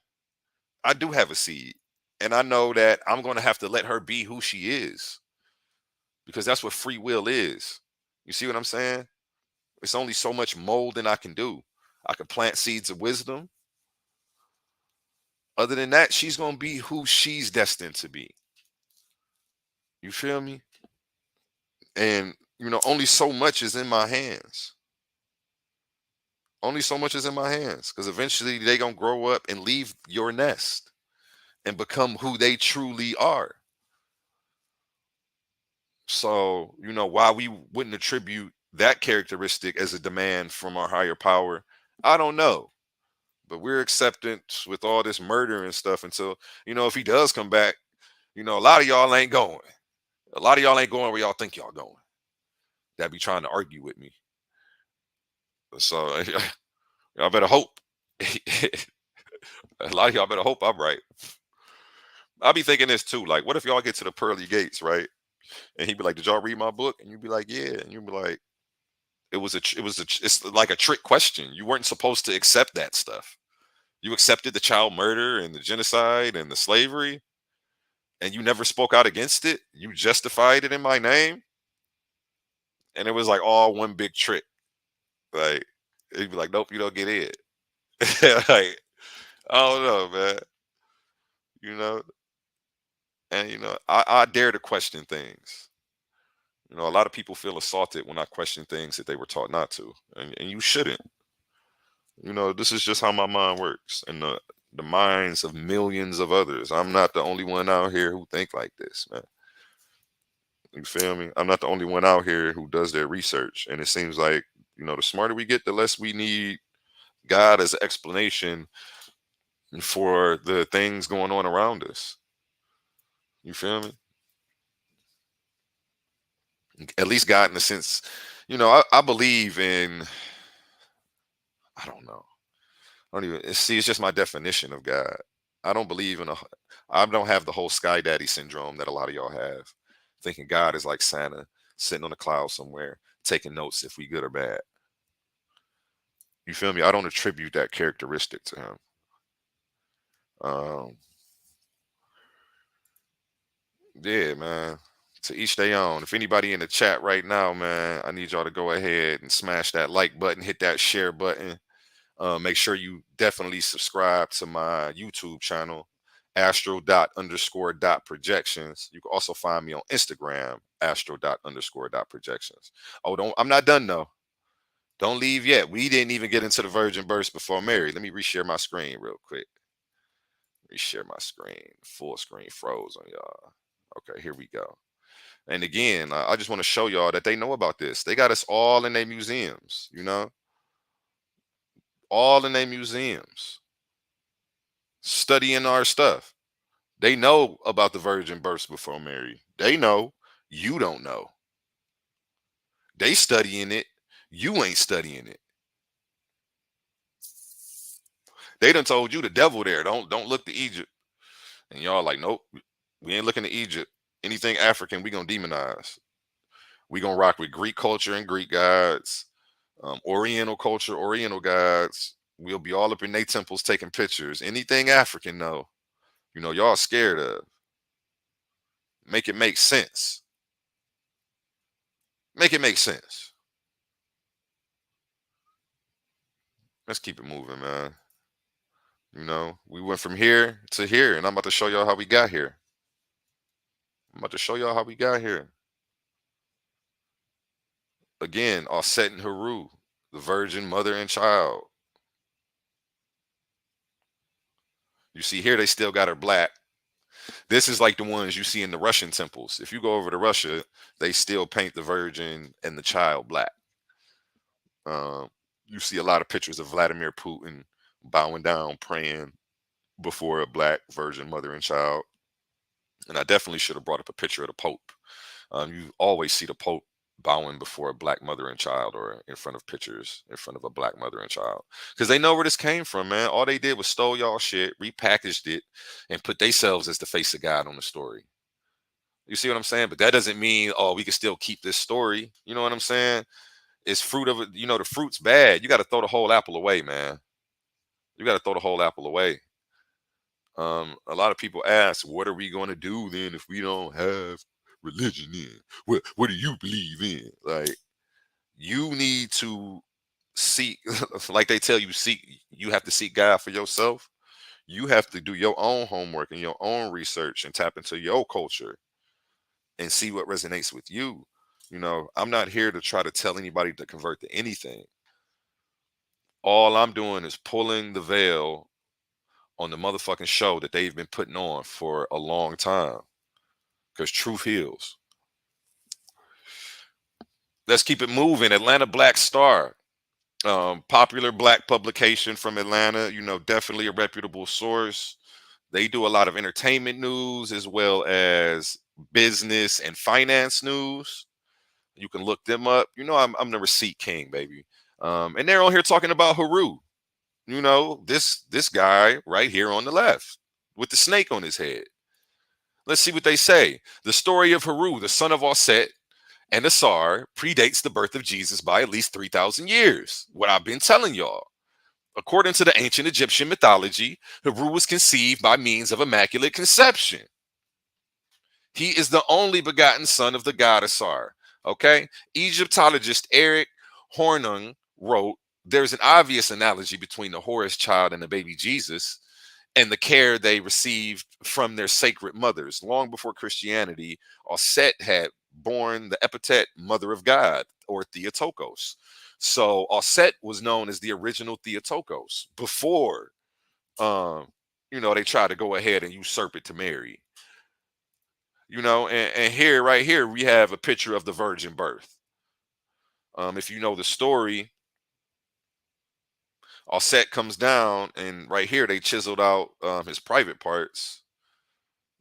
I do have a seed, and I know that I'm gonna have to let her be who she is because that's what free will is. You see what I'm saying? It's only so much molding I can do. I can plant seeds of wisdom. Other than that, she's gonna be who she's destined to be. You feel me? And only so much is in my hands. Only so much is in my hands because eventually they gonna grow up and leave your nest and become who they truly are. So, why we wouldn't attribute that characteristic as a demand from our higher power, I don't know. But we're acceptance with all this murder and stuff until, if he does come back, a lot of y'all ain't going. A lot of y'all ain't going where y'all think y'all going. That be trying to argue with me. So y'all better hope. A lot of y'all better hope I'm right. I'll be thinking this too. Like, what if y'all get to the pearly gates, right? And he'd be like, "Did y'all read my book?" And you'd be like, "Yeah." And you'd be like, it's like a trick question. You weren't supposed to accept that stuff. You accepted the child murder and the genocide and the slavery, and you never spoke out against it. You justified it in my name, and it was like all one big trick. Like, he'd be like, "Nope, you don't get it." Like, I don't know, man. You know, and I dare to question things. A lot of people feel assaulted when I question things that they were taught not to, and you shouldn't. This is just how my mind works, and the minds of millions of others. I'm not the only one out here who think like this, man. You feel me? I'm not the only one out here who does their research, and it seems like the smarter we get, the less we need God as an explanation for the things going on around us. You feel me? At least God, in a sense, I believe in. I don't know. I don't even see. It's just my definition of God. I don't believe in a. I don't have the whole sky daddy syndrome that a lot of y'all have, thinking God is like Santa sitting on a cloud somewhere taking notes if we good or bad. You feel me? I don't attribute that characteristic to him. Um, yeah, man. To each their own. If anybody in the chat right now, man, I need y'all to go ahead and smash that like button, hit that share button. Make sure you definitely subscribe to my YouTube channel, astro._projections. You can also find me on Instagram, astro._projections. Oh, I'm not done though. Don't leave yet. We didn't even get into the virgin births before Mary. Let me reshare my screen real quick. Reshare my screen. Full screen froze on y'all. Okay, here we go. And again, I just want to show y'all that they know about this. They got us all in their museums, all in their museums, studying our stuff. They know about the virgin births before Mary. They know. You don't know. They studying it. You ain't studying it. They done told you the devil there. Don't look to Egypt. And y'all like, nope, we ain't looking to Egypt. Anything African, we gonna demonize. We gonna rock with Greek culture and Greek gods, Oriental culture, Oriental gods. We'll be all up in their temples taking pictures. Anything African, though, y'all scared of. Make it make sense. Make it make sense. Let's keep it moving, man. We went from here to here, and I'm about to show y'all how we got here. I'm about to show y'all how we got here. Again, Offset and Haru, the virgin mother and child. You see here, they still got her black. This is like the ones you see in the Russian temples. If you go over to Russia, they still paint the virgin and the child black. You see a lot of pictures of Vladimir Putin bowing down, praying before a black virgin mother and child. And I definitely should have brought up a picture of the Pope. You always see the Pope bowing before a black mother and child, or in front of pictures in front of a black mother and child, because they know where this came from, man. All they did was stole y'all shit, repackaged it, and put themselves as the face of God on the story. You see what I'm saying? But that doesn't mean, oh, we can still keep this story. You know what I'm saying? It's fruit of it. The fruit's bad. You got to throw the whole apple away, man. You got to throw the whole apple away. A lot of people ask, what are we going to do then if we don't have religion in? What do you believe in? Like, you need to seek, like they tell you, you have to seek God for yourself. You have to do your own homework and your own research and tap into your culture and see what resonates with you. I'm not here to try to tell anybody to convert to anything. All I'm doing is pulling the veil on the motherfucking show that they've been putting on for a long time, because truth heals. Let's keep it moving. Atlanta Black Star, popular black publication from Atlanta, definitely a reputable source. They do a lot of entertainment news as well as business and finance news. You can look them up. I'm the receipt king, baby. And they're on here talking about Haru. This guy right here on the left with the snake on his head. Let's see what they say. The story of Haru, the son of Offset and Asar, predates the birth of Jesus by at least 3,000 years. What I've been telling y'all. According to the ancient Egyptian mythology, Haru was conceived by means of Immaculate Conception. He is the only begotten son of the god Asar. Okay? Egyptologist Eric Hornung wrote, there's an obvious analogy between the Horus child and the baby Jesus and the care they received from their sacred mothers. Long before Christianity, Offset had borne the epithet Mother of God, or Theotokos. So Offset was known as the original Theotokos before, they tried to go ahead and usurp it to Mary. And here, right here, we have a picture of the virgin birth. If you know the story, Offset comes down, and right here they chiseled out his private parts.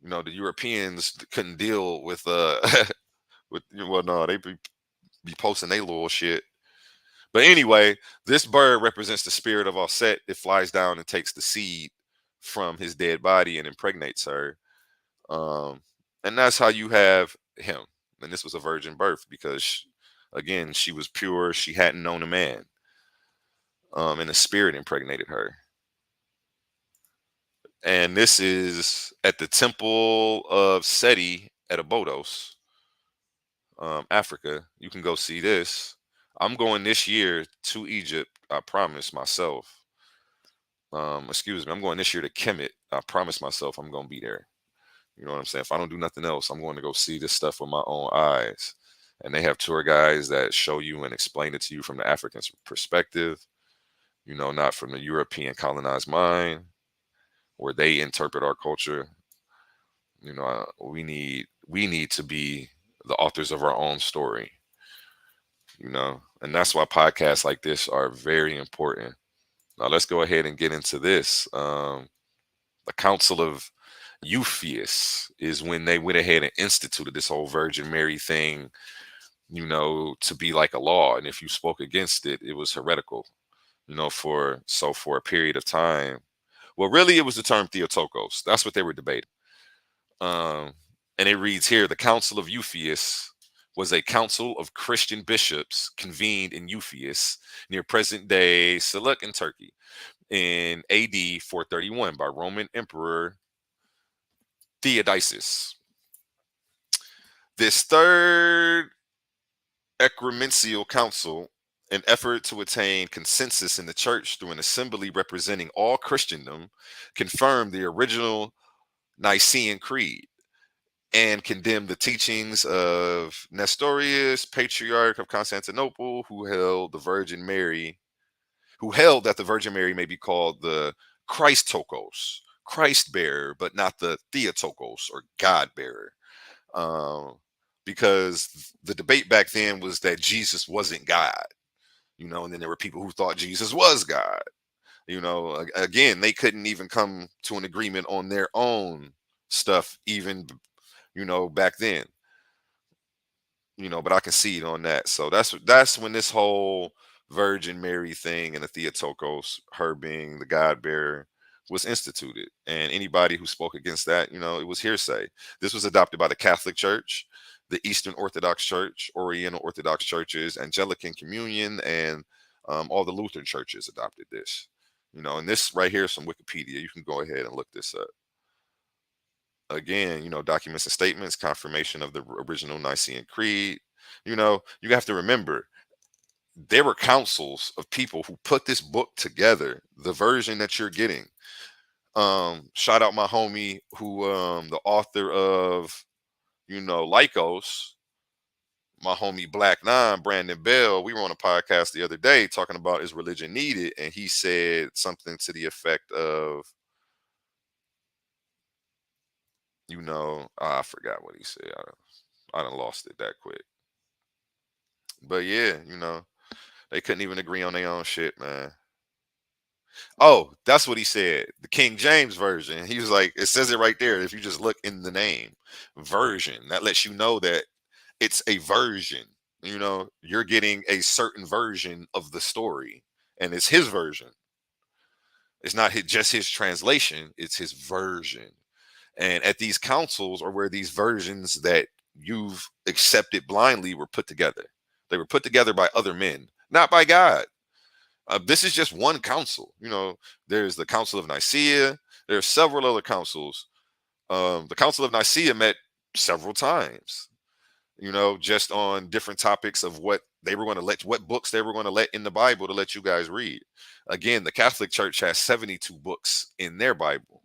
The Europeans couldn't deal with no, they be posting their little shit. But anyway, this bird represents the spirit of Offset. It flies down and takes the seed from his dead body and impregnates her. And that's how you have him. And this was a virgin birth because, again, she was pure. She hadn't known a man. And the spirit impregnated her. And this is at the temple of Seti at Obodos, Africa. You can go see this. I'm going this year to Egypt. I promise myself. Excuse me. I'm going this year to Kemet. I promise myself I'm going to be there. You know what I'm saying? If I don't do nothing else, I'm going to go see this stuff with my own eyes. And they have tour guides that show you and explain it to you from the African perspective, not from the European colonized mind, where they interpret our culture. We need to be the authors of our own story, and that's why podcasts like this are very important. Now let's go ahead and get into this. The Council of Euphues is when they went ahead and instituted this whole Virgin Mary thing, to be like a law. And if you spoke against it, it was heretical, for a period of time. Well, really, it was the term Theotokos. That's what they were debating. Um, and it reads here: the Council of Euphues was a council of Christian bishops convened in Euphues near present-day Seluk in Turkey in AD 431 by Roman Emperor Theodosius. This third ecumenical council, an effort to attain consensus in the church through an assembly representing all Christendom, confirmed the original Nicene Creed and condemned the teachings of Nestorius, Patriarch of Constantinople, who held that the Virgin Mary may be called the Christokos, Christ bearer, but not the Theotokos or God bearer. Because the debate back then was that Jesus wasn't God, and then there were people who thought Jesus was God. Again, they couldn't even come to an agreement on their own stuff, even, back then. But I concede on that. So that's when this whole Virgin Mary thing and the Theotokos, her being the God bearer, was instituted. And anybody who spoke against that, it was hearsay. This was adopted by the Catholic Church, the Eastern Orthodox Church, Oriental Orthodox churches, Anglican Communion, and all the Lutheran churches adopted this. And this right here is from Wikipedia. You can go ahead and look this up. Again, documents and statements, confirmation of the original Nicene Creed. You have to remember, there were councils of people who put this book together, the version that you're getting. Shout out my homie who, the author of, Lycos, my homie Black Nine, Brandon Bell. We were on a podcast the other day talking about is religion needed, and he said something to the effect of, I forgot what he said. I done lost it that quick. But yeah, they couldn't even agree on their own shit, man. Oh, that's what he said. The King James version. He was like, it says it right there. If you just look in the name, version, that lets you know that it's a version. You're getting a certain version of the story, and it's his version. It's not just his translation, it's his version. And at these councils are where these versions that you've accepted blindly were put together. They were put together by other men, not by God. This is just one council. There's the Council of Nicaea. There are several other councils. The Council of Nicaea met several times, just on different topics of what books they were going to let in the Bible to let you guys read. Again, the Catholic Church has 72 books in their Bible.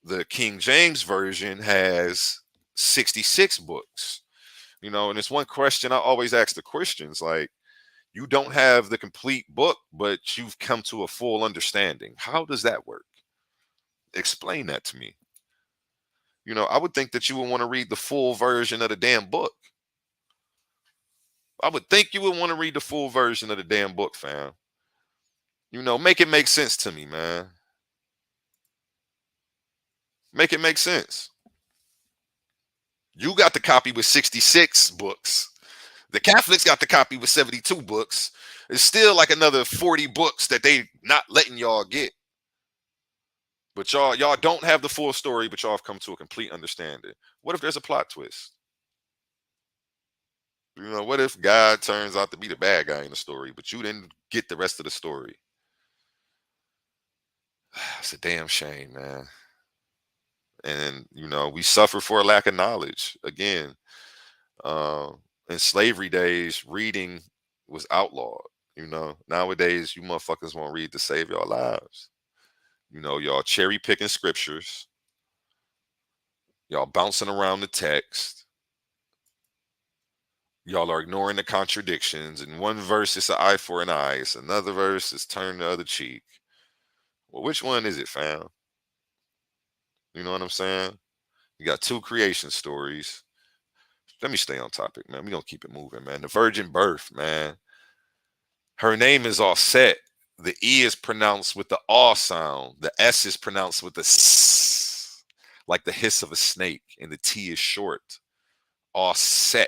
The King James Version has 66 books. And it's one question I always ask the Christians, like, you don't have the complete book, but you've come to a full understanding. How does that work? Explain that to me. I would think that you would want to read the full version of the damn book. I would think you would want to read the full version of the damn book, fam. Make it make sense to me, man. Make it make sense. You got the copy with 66 books. The Catholics got the copy with 72 books. It's still like another 40 books that they not letting y'all get. But y'all don't have the full story, but y'all have come to a complete understanding. What if there's a plot twist? What if God turns out to be the bad guy in the story, but you didn't get the rest of the story? It's a damn shame, man. And, we suffer for a lack of knowledge. Again, in slavery days, reading was outlawed. Nowadays, you motherfuckers won't read to save your lives. Y'all cherry picking scriptures. Y'all bouncing around the text. Y'all are ignoring the contradictions. In one verse, it's an eye for an eye. It's another verse, it's turn the other cheek. Well, which one is it, fam? You know what I'm saying? You got two creation stories. Let me stay on topic, man. We're going to keep it moving, man. The virgin birth, man. Her name is all set. The E is pronounced with the aw sound. The S is pronounced with the S. like the hiss of a snake, and the T is short. Auset.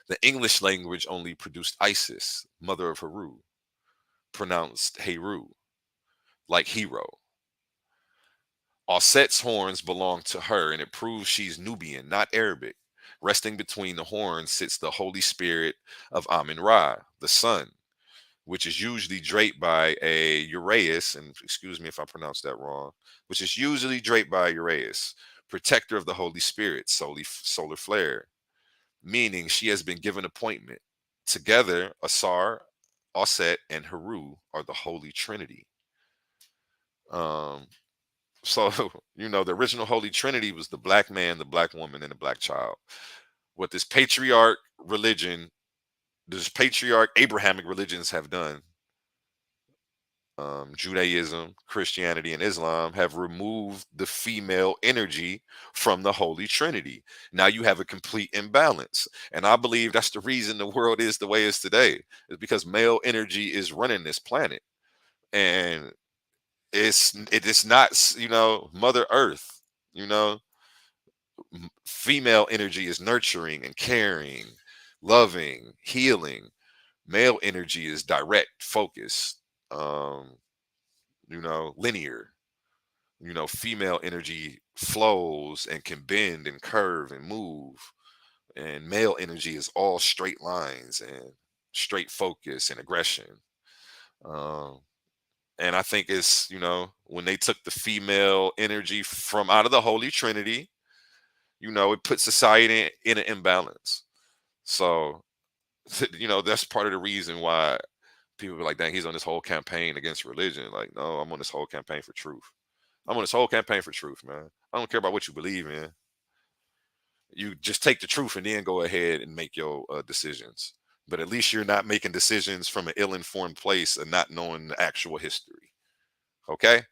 The English language only produced Isis, mother of Heru, pronounced Heru, like hero. Auset's horns belong to her, and it proves she's Nubian, not Arabic. Resting between the horns sits the Holy Spirit of Amun Ra, the sun, which is usually draped by a uraeus, and excuse me if I pronounced that wrong, which is usually draped by a uraeus, protector of the Holy Spirit, solar flare, meaning she has been given appointment. Together, Asar, Auset, and Heru are the Holy Trinity. Um, so, the original Holy Trinity was the black man, the black woman, and the black child. What this patriarch Abrahamic religions have done, Judaism, Christianity, and Islam have removed the female energy from the Holy Trinity. Now you have a complete imbalance. And I believe that's the reason the world is the way it is today, is because male energy is running this planet. And it is not, Mother Earth, you know, female energy is nurturing and caring, loving, healing. Male energy is direct, focused, linear. Female energy flows and can bend and curve and move. And male energy is all straight lines and straight focus and aggression. Um, and I think it's, when they took the female energy from out of the Holy Trinity, it put society in an imbalance. So, that's part of the reason why people be like, dang, he's on this whole campaign against religion. Like, no, I'm on this whole campaign for truth. I'm on this whole campaign for truth, man. I don't care about what you believe in. You just take the truth and then go ahead and make your decisions. But at least you're not making decisions from an ill-informed place and not knowing the actual history. Okay?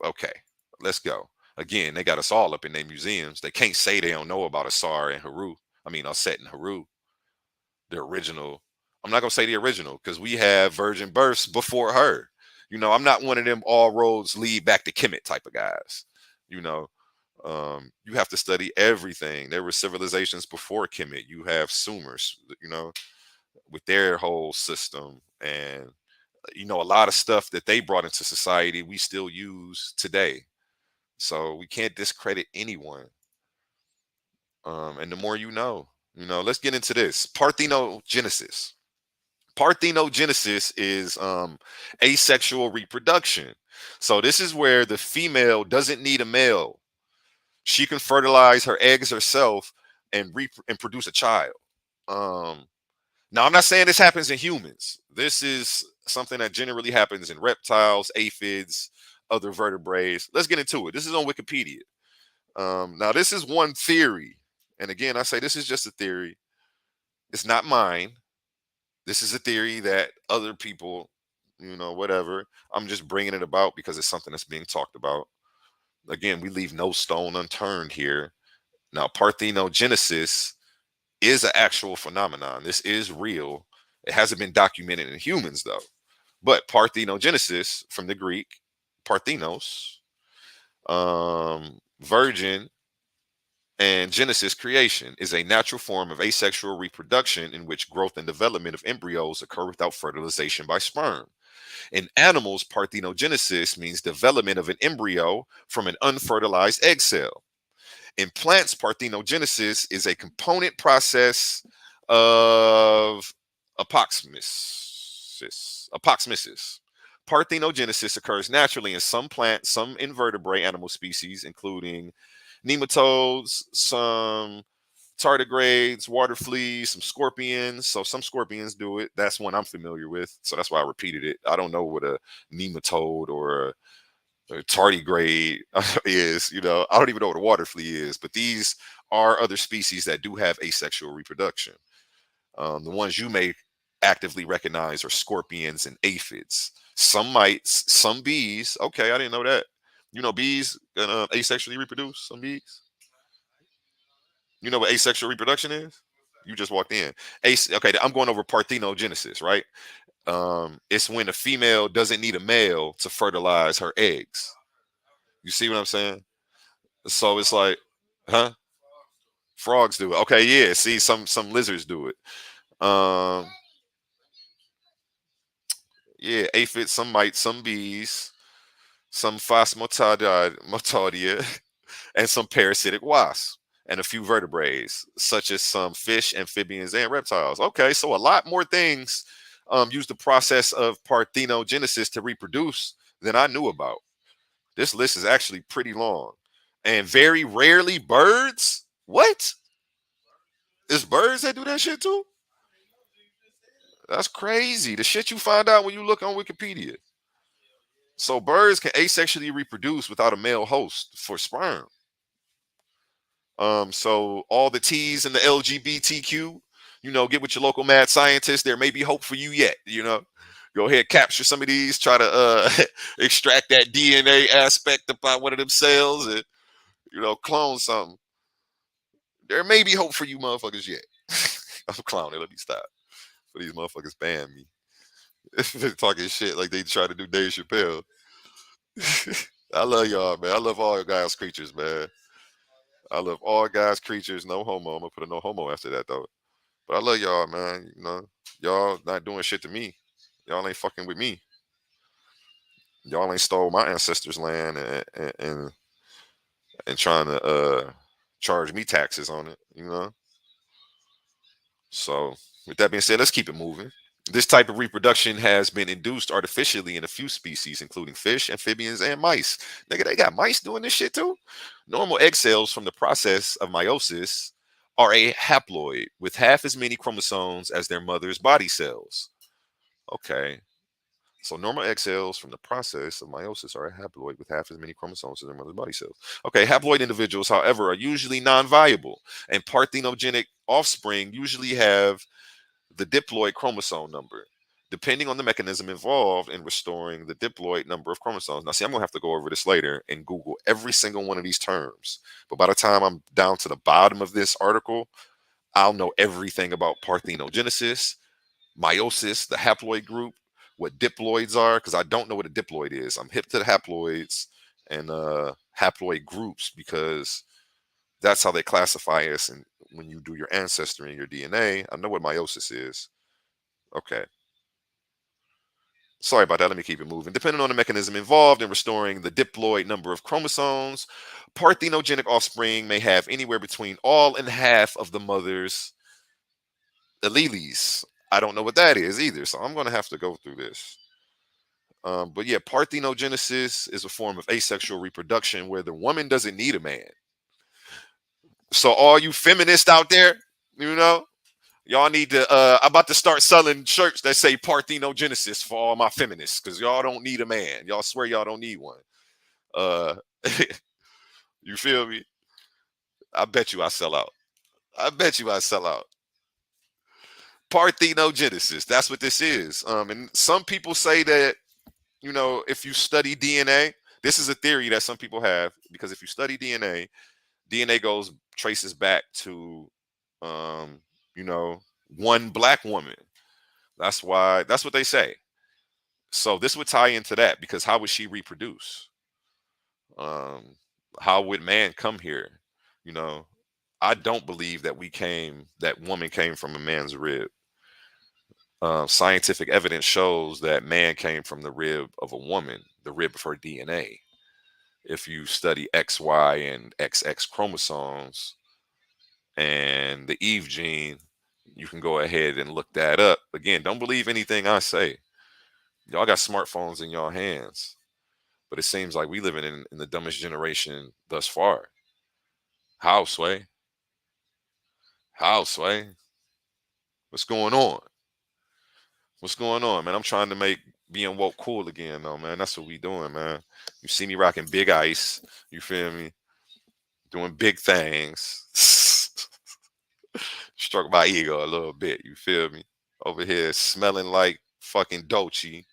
Okay. Let's go. Again, they got us all up in their museums. They can't say they don't know about Asar and Heru. I mean, Aset and Heru, the original. I'm not gonna say the original because we have virgin births before her. I'm not one of them all roads lead back to Kemet type of guys. You know, you have to study everything. There were civilizations before Kemet. You have Sumers, with their whole system, and a lot of stuff that they brought into society we still use today. So we can't discredit anyone. And the more let's get into this parthenogenesis. Parthenogenesis is asexual reproduction. So this is where the female doesn't need a male. She can fertilize her eggs herself and produce a child. Now, I'm not saying this happens in humans. This is something that generally happens in reptiles, aphids, other vertebrates. Let's get into it. This is on Wikipedia. Now, this is one theory. And again, I say this is just a theory. It's not mine. This is a theory that other people, whatever. I'm just bringing it about because it's something that's being talked about. Again, we leave no stone unturned here. Now, parthenogenesis is an actual phenomenon. This is real. It hasn't been documented in humans, though. But parthenogenesis, from the Greek, parthenos, virgin, and Genesis creation, is a natural form of asexual reproduction in which growth and development of embryos occur without fertilization by sperm. In animals, parthenogenesis means development of an embryo from an unfertilized egg cell. In plants, parthenogenesis is a component process of apoxmesis. Parthenogenesis occurs naturally in some plants, some invertebrate animal species, including nematodes, some tardigrades, water fleas, some scorpions. So some scorpions do it. That's one I'm familiar with. So that's why I repeated it. I don't know what a nematode or a tardigrade is. I don't even know what a water flea is. But these are other species that do have asexual reproduction. The ones you may actively recognize are scorpions and aphids. Some mites, some bees. Okay, I didn't know that. Bees asexually reproduce. Some bees. You know what asexual reproduction is? You just walked in. Okay, I'm going over parthenogenesis, right? It's when a female doesn't need a male to fertilize her eggs. You see what I'm saying? So it's like, huh? Frogs do it. Okay, yeah. See, some lizards do it. Um, yeah, aphids, some mites, some bees, some Phasmatodea, and some parasitic wasps, and a few vertebrates, such as some fish, amphibians, and reptiles. Okay, so a lot more things use the process of parthenogenesis to reproduce than I knew about. This list is actually pretty long. And very rarely birds? What? It's birds that do that shit too? That's crazy. The shit you find out when you look on Wikipedia. So birds can asexually reproduce without a male host for sperm. So all the T's and the LGBTQ, get with your local mad scientist. There may be hope for you yet. Go ahead, capture some of these, try to extract that DNA aspect about one of them cells, and clone something. There may be hope for you motherfuckers yet. I'm clowning. Let me stop. For these motherfuckers ban me. They're talking shit like they try to do Dave Chappelle. I love y'all, man. I love all guys creatures, man. I love all guys creatures. No homo. I'm gonna put a no homo after that though. But I love y'all, man. Y'all not doing shit to me. Y'all ain't fucking with me. Y'all ain't stole my ancestors' land and trying to charge me taxes on it. So with that being said, let's keep it moving. This type of reproduction has been induced artificially in a few species, including fish, amphibians, and mice. Nigga, they got mice doing this shit too. Normal egg cells from the process of meiosis are a haploid with half as many chromosomes as their mother's body cells. Okay. So normal egg cells from the process of meiosis are a haploid with half as many chromosomes as their mother's body cells. Okay, haploid individuals, however, are usually non-viable, and parthenogenic offspring usually have the diploid chromosome number, depending on the mechanism involved in restoring the diploid number of chromosomes. Now, see, I'm going to have to go over this later and Google every single one of these terms. But by the time I'm down to the bottom of this article, I'll know everything about parthenogenesis, meiosis, the haploid group, what diploids are, because I don't know what a diploid is. I'm hip to the haploids and haploid groups because that's how they classify us. And when you do your ancestry and your DNA, I know what meiosis is. Okay. Sorry about that. Let me keep it moving. Depending on the mechanism involved in restoring the diploid number of chromosomes, parthenogenic offspring may have anywhere between all and half of the mother's alleles. I don't know what that is either, so I'm going to have to go through this. But yeah, parthenogenesis is a form of asexual reproduction where the woman doesn't need a man. So all you feminists out there, y'all need to. I'm about to start selling shirts that say parthenogenesis for all my feminists because y'all don't need a man. Y'all swear y'all don't need one. Uh, you feel me? I bet you I sell out. I bet you I sell out. Parthenogenesis. That's what this is. And some people say that if you study DNA, this is a theory that some people have because if you study DNA traces back to um, one black woman. That's what they say. So this would tie into that because how would she reproduce? Um, how would man come here? You know, I don't believe that woman came from a man's rib. Scientific evidence shows that man came from the rib of a woman, the rib of her DNA. If you study XY and XX chromosomes and the Eve gene, you can go ahead and look that up. Again, don't believe anything I say. Y'all got smartphones in y'all hands, but it seems like we living in the dumbest generation thus far. How, Sway? How, Sway? What's going on? What's going on, man? I'm trying to make being woke cool again, though, man. That's what we doing, man. You see me rocking big ice. You feel me? Doing big things. Struck my ego a little bit. You feel me? Over here smelling like fucking Dolce.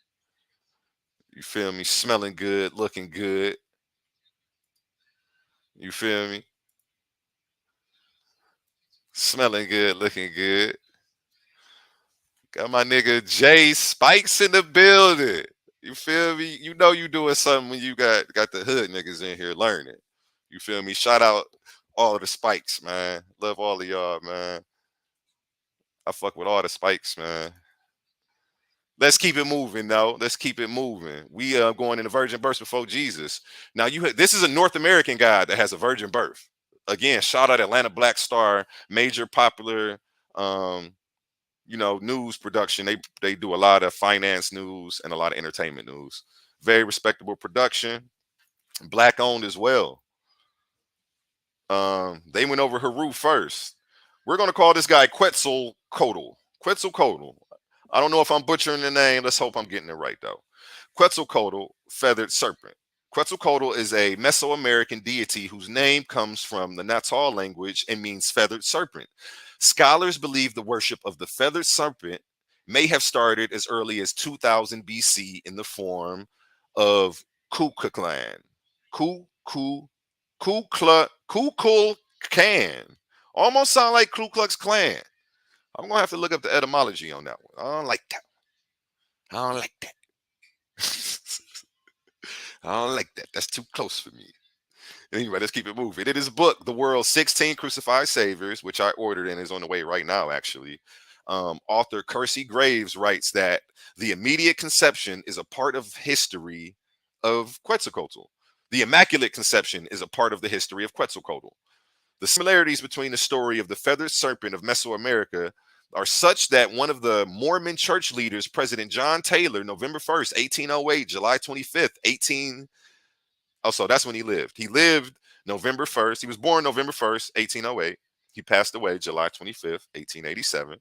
You feel me? Smelling good, looking good. You feel me? Smelling good, looking good. Got my nigga Jay Spikes in the building. You feel me? You know you doing something when you got the hood niggas in here learning. You feel me? Shout out all of the spikes, man. Love all of y'all, man. I fuck with all the spikes, man. Let's keep it moving, though. Let's keep it moving. We going in the virgin birth before Jesus. Now this is a North American guy that has a virgin birth. Again, shout out Atlanta Black Star, major popular um, news production. They do a lot of finance news and a lot of entertainment news. Very respectable production, black owned as well. They went over Haru first. We're gonna call this guy Quetzalcoatl. Quetzalcoatl. I don't know if I'm butchering the name. Let's hope I'm getting it right though. Quetzalcoatl, feathered serpent. Quetzalcoatl is a Mesoamerican deity whose name comes from the Natal language and means feathered serpent. Scholars believe the worship of the feathered serpent may have started as early as 2000 BC in the form of Kukulkan. Ku Klux Klan. Almost sound like Ku Klux Klan. I'm gonna have to look up the etymology on that one. I don't like that. I don't like that. I don't like that. That's too close for me. Anyway, let's keep it moving. In his book, The World's 16 Crucified Saviors, which I ordered and is on the way right now, actually, author Kersey Graves writes that the immediate conception is a part of history of Quetzalcoatl. The Immaculate Conception is a part of the history of Quetzalcoatl. The similarities between the story of the feathered serpent of Mesoamerica are such that one of the Mormon church leaders, President John Taylor, November 1st, 1808, July 25th, so that's when he lived. He lived November 1st. He was born November 1st, 1808. He passed away July 25th, 1887.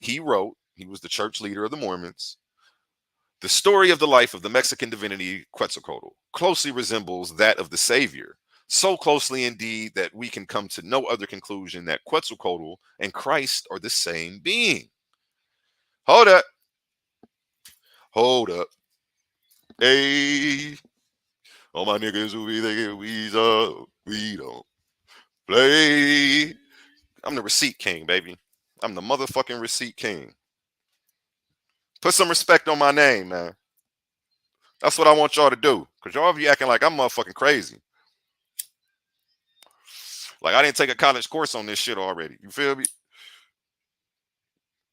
He was the church leader of the Mormons. The story of the life of the Mexican divinity Quetzalcoatl closely resembles that of the Savior. So closely indeed that we can come to no other conclusion that Quetzalcoatl and Christ are the same being. Hold up. Hey, all my niggas who be thinking we don't play. I'm the receipt king, baby. I'm the motherfucking receipt king. Put some respect on my name, man. That's what I want y'all to do. Because y'all be acting like I'm motherfucking crazy. Like I didn't take a college course on this shit already. You feel me?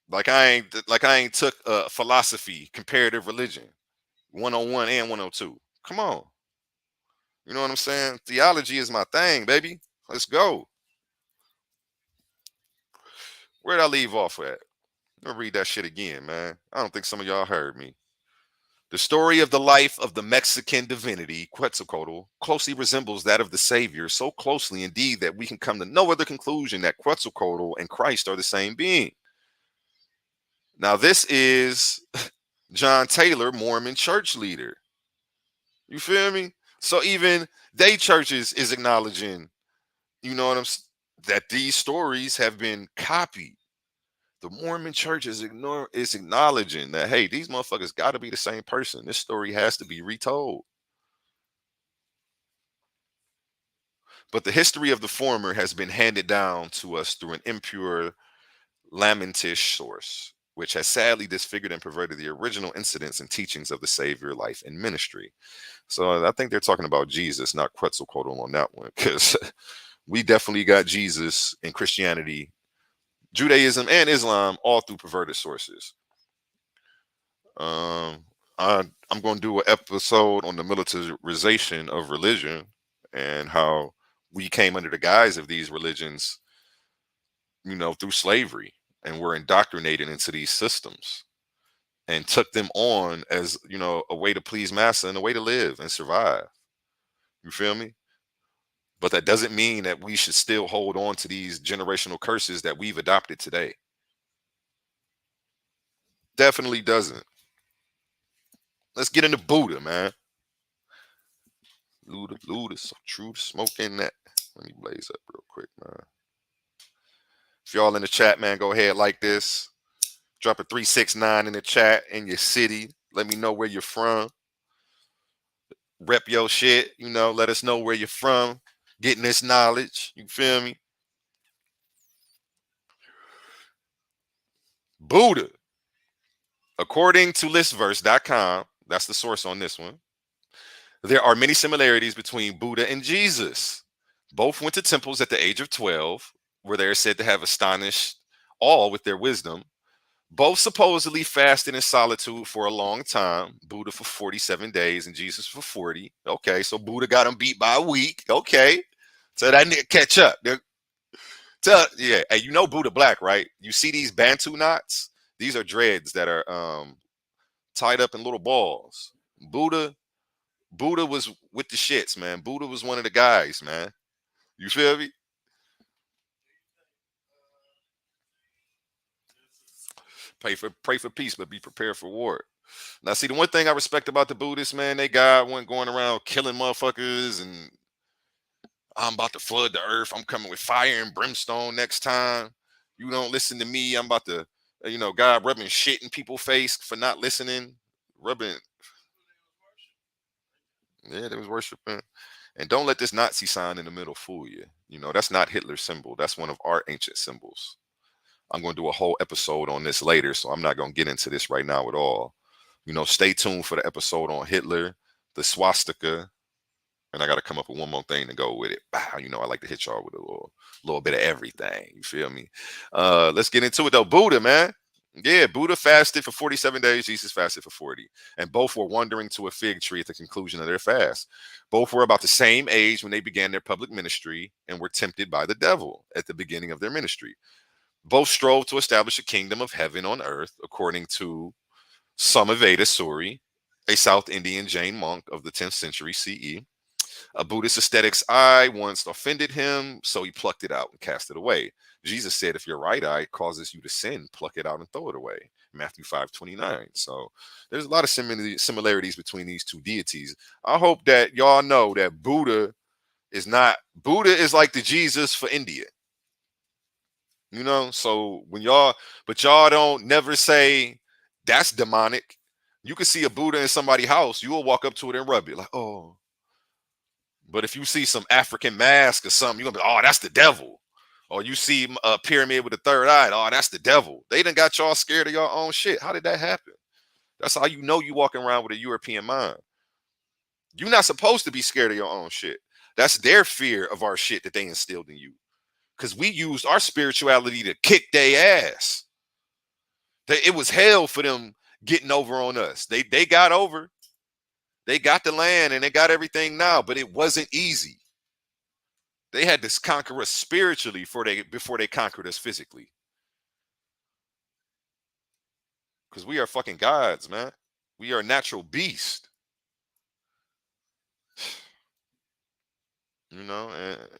Like I ain't took philosophy, comparative religion, 101 and 102. Come on. You know what I'm saying? Theology is my thing, baby. Let's go. Where'd I leave off at? I'm gonna read that shit again, man. I don't think some of y'all heard me. The story of the life of the Mexican divinity, Quetzalcoatl, closely resembles that of the Savior, so closely indeed that we can come to no other conclusion that Quetzalcoatl and Christ are the same being. Now, this is John Taylor, Mormon church leader. You feel me? So even they churches is acknowledging, you know what I'm saying, that these stories have been copied. The Mormon church is acknowledging that, hey, these motherfuckers got to be the same person. This story has to be retold. But the history of the former has been handed down to us through an impure Lamentish source, which has sadly disfigured and perverted the original incidents and teachings of the Savior, life, and ministry. So I think they're talking about Jesus, not Quetzalcoatl on that one, because we definitely got Jesus in Christianity, Judaism, and Islam all through perverted sources. I'm going to do an episode on the militarization of religion and how we came under the guise of these religions, through slavery, and were indoctrinated into these systems and took them on as, a way to please massa and a way to live and survive. You feel me? But that doesn't mean that we should still hold on to these generational curses that we've adopted today. Definitely doesn't. Let's get into Buddha, man. Luda, so true to smoke in that. Let me blaze up real quick, man. If y'all in the chat, man, go ahead like this. Drop a 369 in the chat in your city. Let me know where you're from. Rep your shit, let us know where you're from. Getting this knowledge, you feel me? Buddha, according to listverse.com, That's the source on this one. There are many similarities between Buddha and Jesus. Both went to temples at the age of 12, where they are said to have astonished all with their wisdom. Both supposedly fasted in solitude for a long time. Buddha for 47 days and Jesus for 40. Okay, so Buddha got him beat by a week. Okay, so that nigga catch up. Yeah, and you know Buddha black, right? You see these Bantu knots? These are dreads that are tied up in little balls. Buddha Buddha was with the shits, man. Buddha was one of the guys, man. You feel me? Pray for peace, but be prepared for war. Now, see, the one thing I respect about the Buddhists, man, they got one going around killing motherfuckers and I'm about to flood the earth. I'm coming with fire and brimstone next time. You don't listen to me. I'm about to, God rubbing shit in people's face for not listening. Rubbing, yeah, they was worshiping. And don't let this Nazi sign in the middle fool you. That's not Hitler's symbol. That's one of our ancient symbols. I'm going to do a whole episode on this later, so I'm not going to get into this right now at all. Stay tuned for the episode on Hitler, the swastika, and I got to come up with one more thing to go with it. I like to hit y'all with a little bit of everything. You feel me? Let's get into it though. Buddha, man. Yeah, Buddha fasted for 47 days. Jesus fasted for 40. And both were wandering to a fig tree at the conclusion of their fast. Both were about the same age when they began their public ministry and were tempted by the devil at the beginning of their ministry. Both strove to establish a kingdom of heaven on earth, according to Samaveda Suri, a South Indian Jain monk of the 10th century CE. A Buddhist ascetic's eye once offended him, so he plucked it out and cast it away. Jesus said, if your right eye causes you to sin, pluck it out and throw it away. Matthew 5:29. So there's a lot of similarities between these two deities. I hope that y'all know that Buddha is like the Jesus for India. So but y'all don't never say that's demonic. You can see a Buddha in somebody's house, you will walk up to it and rub it like, oh. But if you see some African mask or something, you're gonna be, oh, that's the devil. Or you see a pyramid with a third eye, oh, that's the devil. They done got y'all scared of your own shit. How did that happen? That's how you know you walking around with a European mind. You're not supposed to be scared of your own shit. That's their fear of our shit that they instilled in you. Because we used our spirituality to kick their ass. It was hell for them getting over on us. They got over. They got the land and they got everything now, but it wasn't easy. They had to conquer us spiritually before they conquered us physically. Because we are fucking gods, man. We are natural beasts. And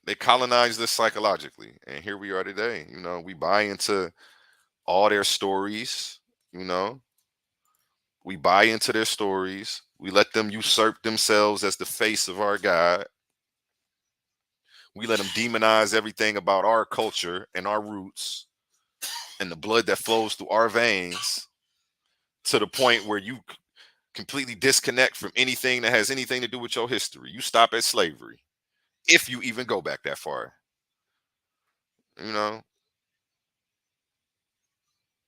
they colonized us psychologically. And here we are today. We buy into all their stories, We buy into their stories. We let them usurp themselves as the face of our God. We let them demonize everything about our culture and our roots and the blood that flows through our veins to the point where you completely disconnect from anything that has anything to do with your history. You stop at slavery, if you even go back that far.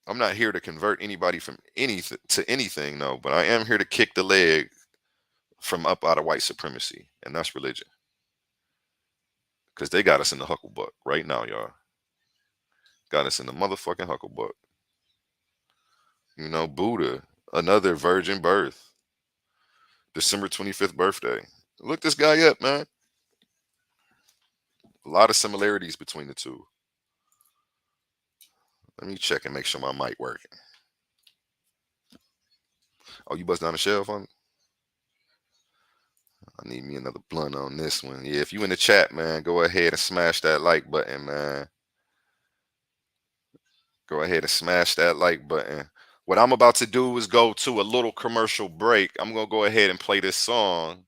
I'm not here to convert anybody from anything to anything, no, but I am here to kick the leg from up out of white supremacy, and that's religion. Because they got us in the hucklebuck right now, y'all. Got us in the motherfucking hucklebuck. Buddha, another virgin birth. December 25th birthday. Look this guy up, man. A lot of similarities between the two. Let me check and make sure my mic working. Oh, you bust down the shelf on me? I need me another blunt on this one. Yeah, if you in the chat, man, go ahead and smash that like button, man. Go ahead and smash that like button. What I'm about to do is go to a little commercial break. I'm going to go ahead and play this song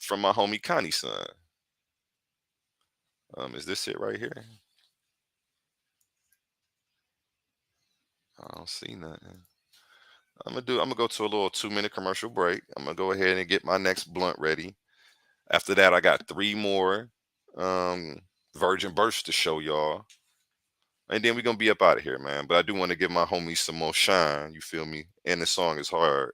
from my homie Connie son. Is this it right here? I don't see nothing. I'm gonna go to a little 2-minute commercial break. I'm gonna go ahead and get my next blunt ready. After that, I got 3 more virgin births to show y'all. And then we're gonna be up out of here, man. But I do want to give my homies some more shine. You feel me? And the song is hard.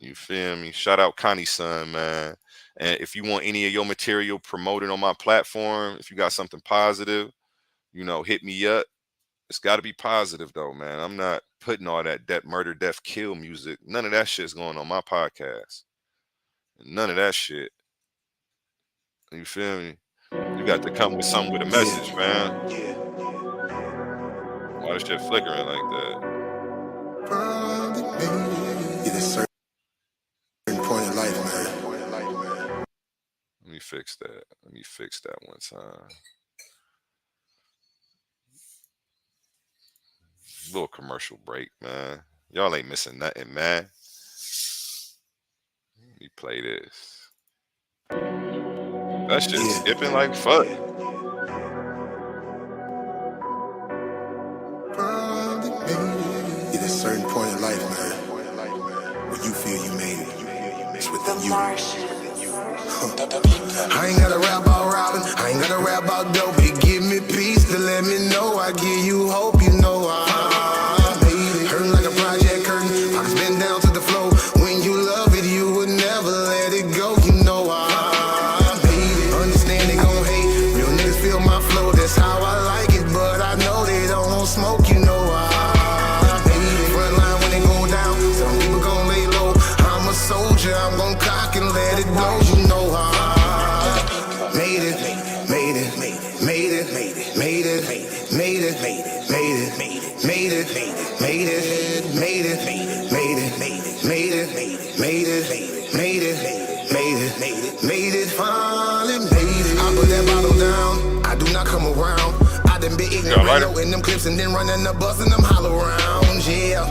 You feel me? Shout out Connie son, man. And if you want any of your material promoted on my platform, if you got something positive, hit me up. It's got to be positive though, man. I'm not putting all that murder, death, kill music. None of that shit's going on my podcast. None of that shit. You feel me? You got to come with something with a message, man. Why this shit flickering like that? At a certain point in life, man. Let me fix that. Let me fix that one time. Little commercial break, man. Y'all ain't missing nothing, man. Let me play this. That shit's skipping like fuck. At a certain point in life, man, when you feel you made it, it's within you. I ain't gotta rap about robbing, I ain't gotta rap about dope. It give me peace to let me know I give you hope. You know I made it. Hurting like a project curtain, pockets been down to the floor. When you love it, you would never let it go. You know I made it. Understand they gon' hate, real niggas feel my flow. That's how I like it, but I know they don't want smoke. You know I made it. Front line when they go down, some people gon' lay low. I'm a soldier, I'm gon' cock and let it blow. You know I made it, made it, made it, made it, made it, made it, made it, made it, made it, made it, made it, made it, made it, made it, made it, made it, finally made it. I put that bottle down, I do not come around. I done been ignorant in them clips and then running the bus and them hollow rounds, yeah.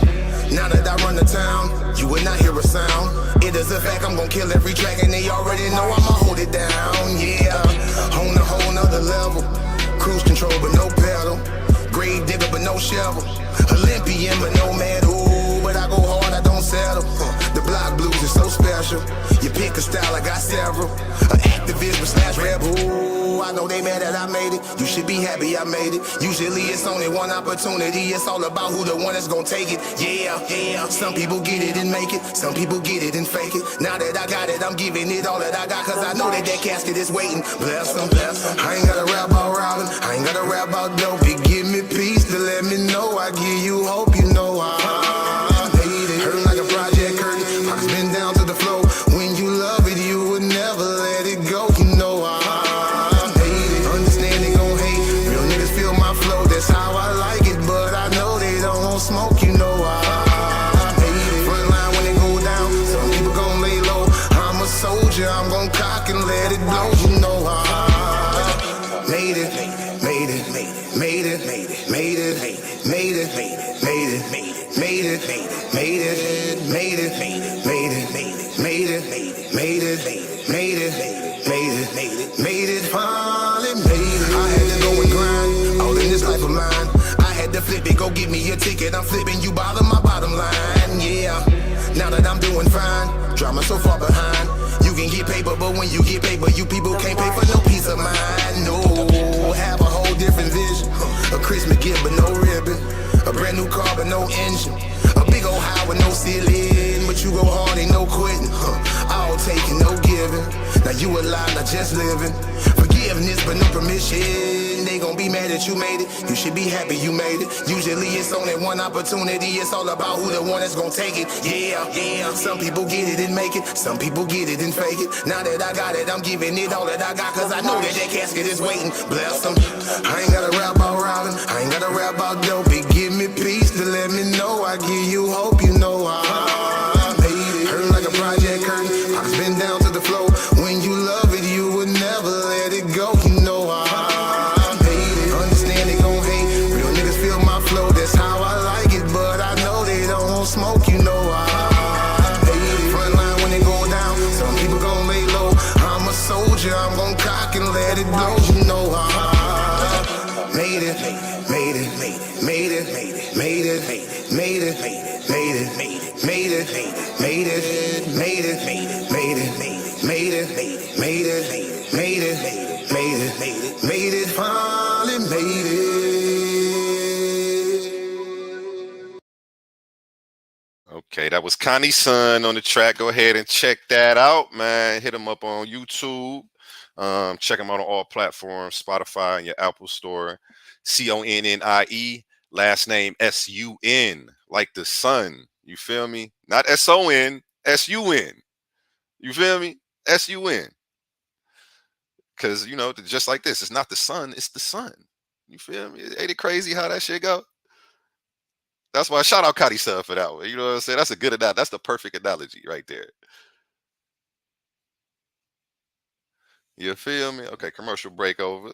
Now that I run the town, you would not hear a sound. It is a fact I'm gon' kill every track and they already know I'ma hold it down, yeah. On a whole nother level, cruise control but no pedal, grave digger but no shovel, Olympian but no medal. But I go hard, I don't settle. The block blues is so special. You pick a style, I got several. An activist but slash rebel. I know they mad that I made it. You should be happy I made it. Usually it's only one opportunity. It's all about who the one that's gonna take it. Yeah, yeah. Some people get it and make it. Some people get it and fake it. Now that I got it, I'm giving it all that I got. Cause I know that casket is waiting. Bless them, bless them. I ain't gotta rap about robbing. I ain't gotta rap about dope. It give me peace to let me know I give you hope. You know I made it. Hurting like a project curtain. Pockets been down to the floor. When you love it, you would never let it go. You know I made it. Understand they gon' hate. Real niggas feel my flow. That's how I like it. But I know they don't want smoke. You know I made it. Front line when they go down. Some people gon' lay low. I'm a soldier. I'm gon' cock and let it blow. You know I made it. Made it. Made it. Made it. Made it. Made it. Made it. Made it. Made it. Made it. Made it. Made it. Made it. Made it. Made it. Made it. Made it. Finally made it. I had to go and grind. All in this life of mine. I had to flip it. Go get me a ticket. I'm flipping you bottom my bottom line. Yeah. Now that I'm doing fine. Drama so far behind. You can get paper, but when you get paper, you people can't pay for no peace of mind. No. Have a whole different vision. A Christmas gift, but no ribbon. A brand new car, but no engine. A big old high with no ceiling. But you go hard, ain't no quitting. All taking, no giving. Now you alive, not just living. Forgiveness, but no permission. They gon' be mad that you made it. You should be happy you made it. Usually it's only one opportunity. It's all about who the one that's gon' take it. Yeah, yeah. Some people get it and make it. Some people get it and fake it. Now that I got it, I'm giving it all that I got. Cause I know that casket is waiting. Bless them. I ain't gotta rap about robbing. I ain't gotta rap about dope. It give me peace to let me know I give you hope. You know I made it. Hurting like a project curtain. Pockets been down to the floor. When you love it, you would never let it go. You know I made it. Understand they gon' hate. Real niggas feel my flow. That's how I like it. But I know they don't want smoke. You know I made it. Front line when they go down. Some people gon' lay low. I'm a soldier. I'm gon' cock and let it blow. You know I made it. Made it. Made it. Made it. Made it. Made it. Made it. Made it. Made it. Made it. Made it. Made it. Made it. Made it. Made it. Finally made it. Okay, that was Connie's son on the track. Go ahead and check that out, man. Hit him up on YouTube. Check him out on all platforms, Spotify and your Apple Store. Connie, last name Sun, like the sun. You feel me? Not SON, SUN. You feel me? SUN. Because, just like this, it's not the sun, it's the sun. You feel me? Ain't it crazy how that shit go? That's why shout out Cotty Sub for that one. You know what I'm saying? That's a good analogy. That's the perfect analogy right there. You feel me? Okay, commercial break over.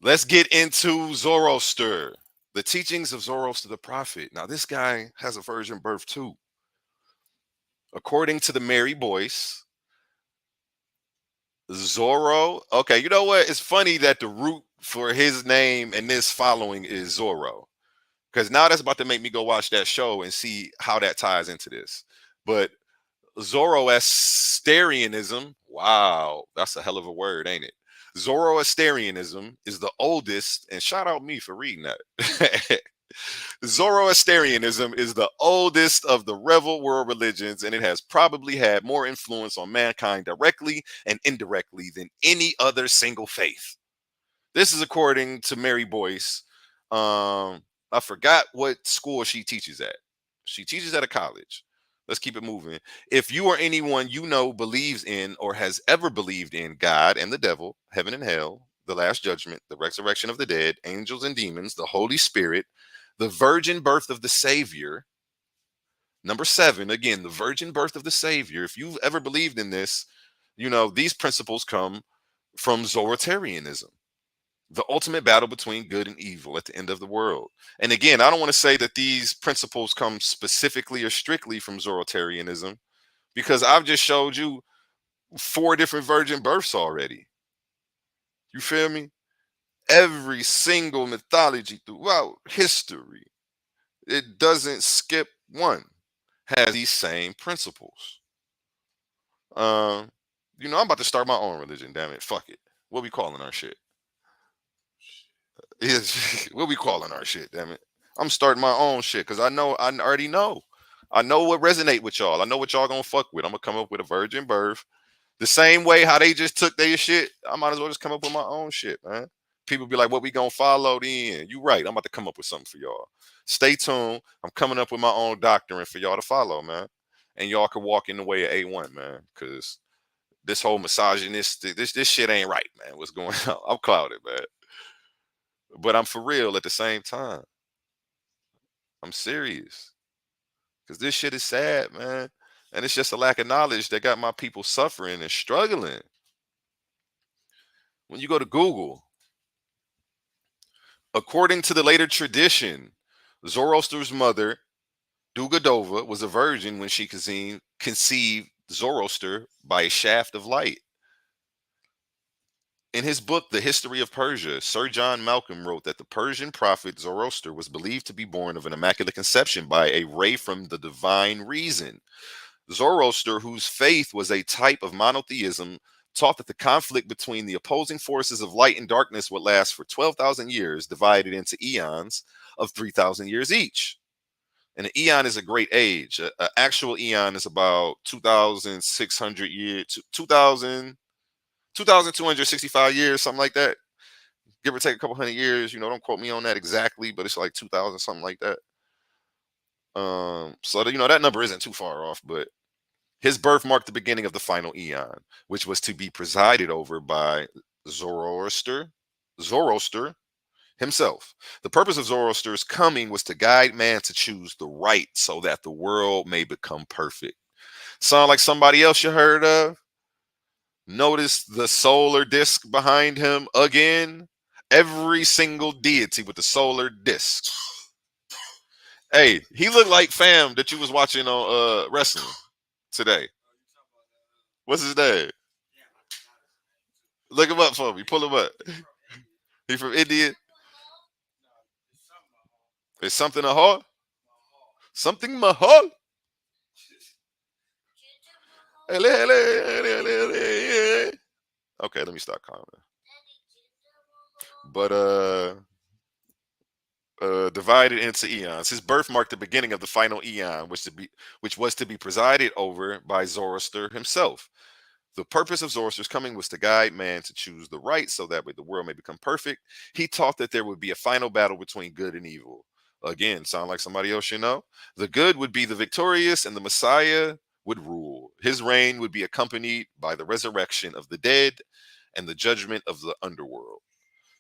Let's get into Zoroaster. The teachings of Zoroaster the prophet. Now, this guy has a virgin birth too. According to the Mary Boyce, Zorro. Okay, you know what? It's funny that the root for his name and this following is Zorro. Because now that's about to make me go watch that show and see how that ties into this. But Zoroastrianism, wow, that's a hell of a word, ain't it? Zoroastrianism is the oldest, and shout out me for reading that. Zoroastrianism is the oldest of the revel world religions, and it has probably had more influence on mankind directly and indirectly than any other single faith. This is according to Mary Boyce. I forgot what school she teaches at. She teaches at a college. Let's keep it moving. If you or anyone you know believes in or has ever believed in God and the devil, heaven and hell, the last judgment, the resurrection of the dead, angels and demons, the Holy Spirit, the virgin birth of the Savior. Number 7, again, the virgin birth of the Savior. If you've ever believed in this, these principles come from Zoroastrianism, the ultimate battle between good and evil at the end of the world. And again, I don't want to say that these principles come specifically or strictly from Zoroastrianism, because I've just showed you 4 different virgin births already. You feel me? Every single mythology throughout history, it doesn't skip one, has these same principles. I'm about to start my own religion, damn it. Fuck it. What we calling our shit? Is what we calling our shit, damn it. I'm starting my own shit because I already know. I know what resonate with y'all. I know what y'all gonna fuck with. I'm gonna come up with a virgin birth. The same way how they just took their shit, I might as well just come up with my own shit, man. People be like, what we gonna follow then? You right. I'm about to come up with something for y'all. Stay tuned. I'm coming up with my own doctrine for y'all to follow, man. And y'all can walk in the way of A1, man. Cause this whole misogynistic, this shit ain't right, man. What's going on? I'm clouded, man. But I'm for real at the same time. I'm serious. Because this shit is sad, man. And it's just a lack of knowledge that got my people suffering and struggling. When you go to Google, according to the later tradition, Zoroaster's mother, Dugadova, was a virgin when she conceived Zoroaster by a shaft of light. In his book, The History of Persia, Sir John Malcolm wrote that the Persian prophet Zoroaster was believed to be born of an immaculate conception by a ray from the divine reason. Zoroaster, whose faith was a type of monotheism, taught that the conflict between the opposing forces of light and darkness would last for 12,000 years, divided into eons of 3,000 years each. And an eon is a great age. An actual eon is about 2,600 years, 2,265 years, something like that. Give or take a couple hundred years. Don't quote me on that exactly, but it's like 2,000, something like that. So that number isn't too far off, but his birth marked the beginning of the final eon, which was to be presided over by Zoroaster himself. The purpose of Zoroaster's coming was to guide man to choose the right so that the world may become perfect. Sound like somebody else you heard of? Notice the solar disk behind him again. Every single deity with the solar disk. Hey, he looked like fam that you was watching on wrestling today. What's his name? Look him up for me. Pull him up. He from India. It's something Mahal. Something Mahal. Okay, let me stop calling. But divided into eons. His birth marked the beginning of the final eon, which was to be presided over by Zoroaster himself. The purpose of Zoroaster's coming was to guide man to choose the right, so that way the world may become perfect. He taught that there would be a final battle between good and evil. Again, sound like somebody else you know? The good would be the victorious, and the Messiah would rule. His reign would be accompanied by the resurrection of the dead and the judgment of the underworld.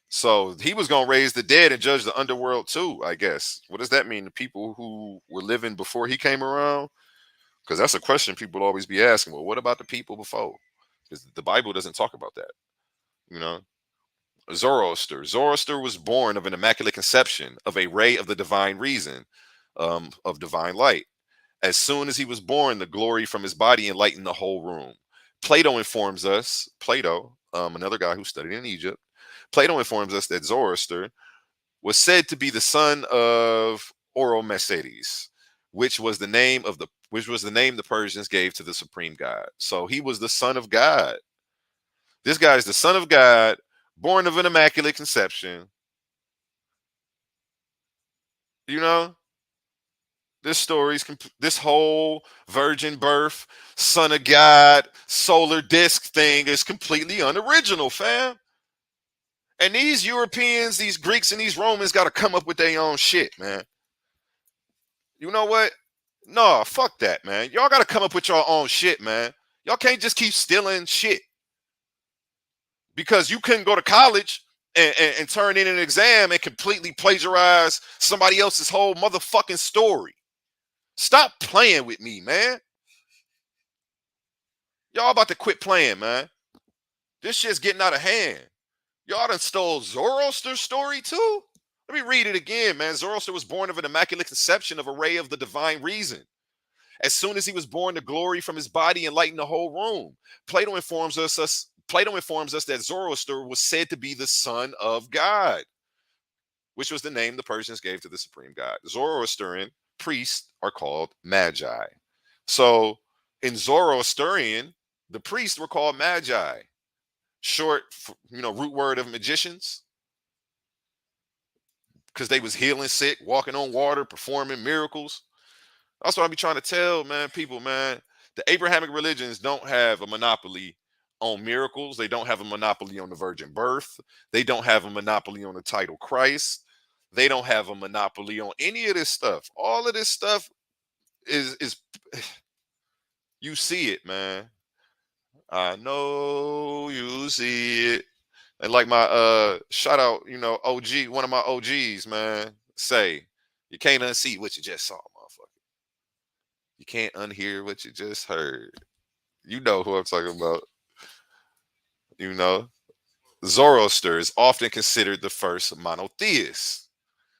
So he was going to raise the dead and judge the underworld too, I guess. What does that mean? The people who were living before he came around? Because that's a question people always be asking. Well, what about the people before? Because the Bible doesn't talk about that. You know, Zoroaster. Zoroaster was born of an immaculate conception, of a ray of the divine reason, of divine light. As soon as he was born, the glory from his body enlightened the whole room. Plato informs us, another guy who studied in Egypt, Plato informs us that Zoroaster was said to be the son of Oromesedes, which was the name the Persians gave to the supreme God. So he was the son of God. This guy is the son of God, born of an immaculate conception. You know, this whole virgin birth, son of God, solar disc thing is completely unoriginal, fam. And these Europeans, these Greeks, and these Romans got to come up with their own shit, man. You know what? No, fuck that, man. Y'all got to come up with your own shit, man. Y'all can't just keep stealing shit because you couldn't go to college and turn in an exam and completely plagiarize somebody else's whole motherfucking story. Stop playing with me, man. Y'all about to quit playing, man. This shit's getting out of hand. Y'all done stole Zoroaster's story too? Let me read it again, man. Zoroaster was born of an immaculate conception, of a ray of the divine reason. As soon as he was born, the glory from his body enlightened the whole room. Plato informs us that Zoroaster was said to be the son of God, which was the name the Persians gave to the supreme God. Zoroastrian priests are called magi. So in Zoroastrian, the priests were called magi. Short, root word of magicians, because they was healing sick, walking on water, performing miracles. That's what I be trying to tell, man, people, man. The Abrahamic religions don't have a monopoly on miracles. They don't have a monopoly on the virgin birth. They don't have a monopoly on the title Christ. They don't have a monopoly on any of this stuff. All of this stuff is you see it, man. I know you see it. And like my shout out, OG, one of my OGs, man, say, you can't unsee what you just saw, motherfucker. You can't unhear what you just heard. You know who I'm talking about. Zoroaster is often considered the first monotheist.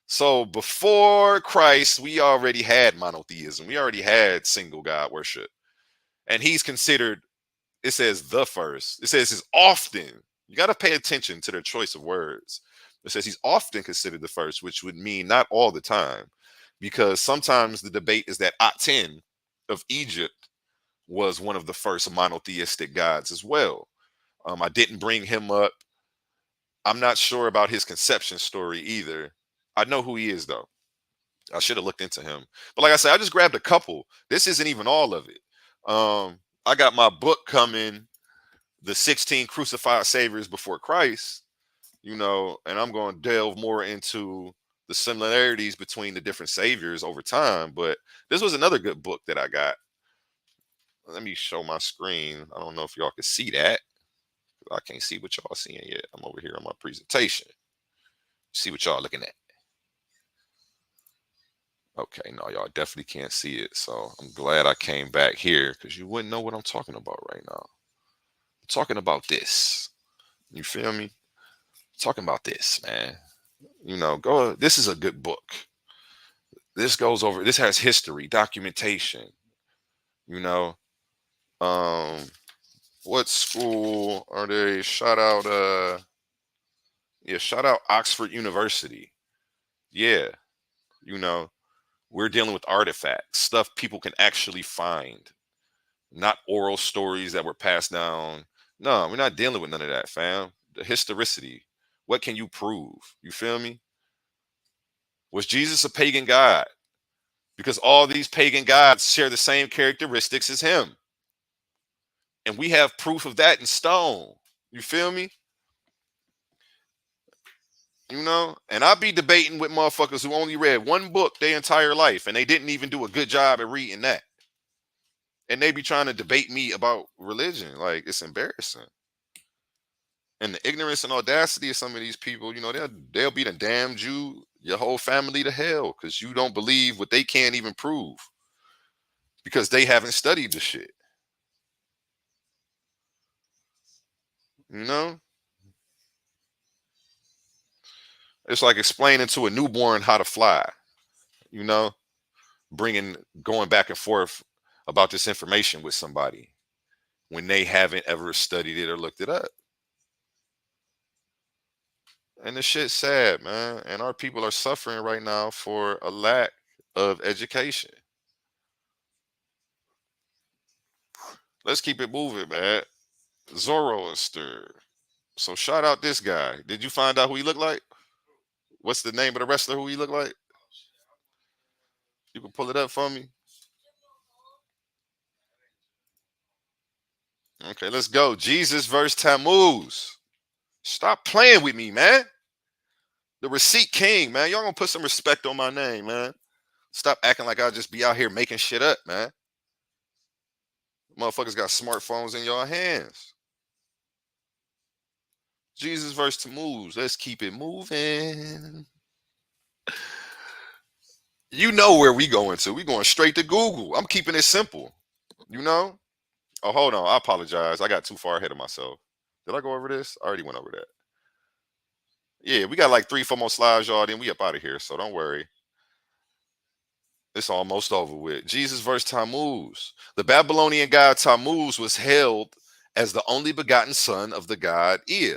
So before Christ, we already had monotheism. We already had single God worship. And he's considered, it says the first. It says is often. You got to pay attention to their choice of words. It says he's often considered the first, which would mean not all the time, because sometimes the debate is that Aten of Egypt was one of the first monotheistic gods as well. I didn't bring him up. I'm not sure about his conception story either. I know who he is, though. I should have looked into him. But like I said, I just grabbed a couple. This isn't even all of it. I got my book coming, The 16 Crucified Saviors Before Christ, and I'm going to delve more into the similarities between the different saviors over time. But this was another good book that I got. Let me show my screen. I don't know if y'all can see that. I can't see what y'all seeing yet. I'm over here on my presentation. See what y'all looking at. Okay, no, y'all definitely can't see it. So I'm glad I came back here, because you wouldn't know what I'm talking about right now. I'm talking about this. You feel me? Talking about this, man. This is a good book. This has history, documentation. What school are they? Shout out Oxford University. Yeah. We're dealing with artifacts, stuff people can actually find, not oral stories that were passed down. No, we're not dealing with none of that, fam. The historicity. What can you prove? You feel me? Was Jesus a pagan god? Because all these pagan gods share the same characteristics as him. And we have proof of that in stone. You feel me? You know? And I be debating with motherfuckers who only read one book their entire life and they didn't even do a good job at reading that. And they be trying to debate me about religion. Like, it's embarrassing. And the ignorance and audacity of some of these people, you know, they'll be the damned you, your whole family to hell because you don't believe what they can't even prove because they haven't studied the shit. You know? It's like explaining to a newborn how to fly, you know, going back and forth about this information with somebody when they haven't ever studied it or looked it up. And the shit's sad, man. And our people are suffering right now for a lack of education. Let's keep it moving, man. Zoroaster. So shout out this guy. Did you find out who he looked like? What's the name of the wrestler who he looked like? You can pull it up for me. Okay, let's go. Jesus versus Tammuz. Stop playing with me, man. The receipt king, man. Y'all gonna put some respect on my name, man. Stop acting like I'll just be out here making shit up, man. Motherfuckers got smartphones in y'all hands. Jesus versus Tammuz. Let's keep it moving. You know where we going to. We going straight to Google. I'm keeping it simple. You know? Oh, hold on. I apologize. I got too far ahead of myself. Did I go over this? I already went over that. Yeah, we got like 3-4 more slides, y'all. Then we up out of here. So don't worry. It's almost over with. Jesus versus Tammuz. The Babylonian god Tammuz was hailed as the only begotten son of the god Ea.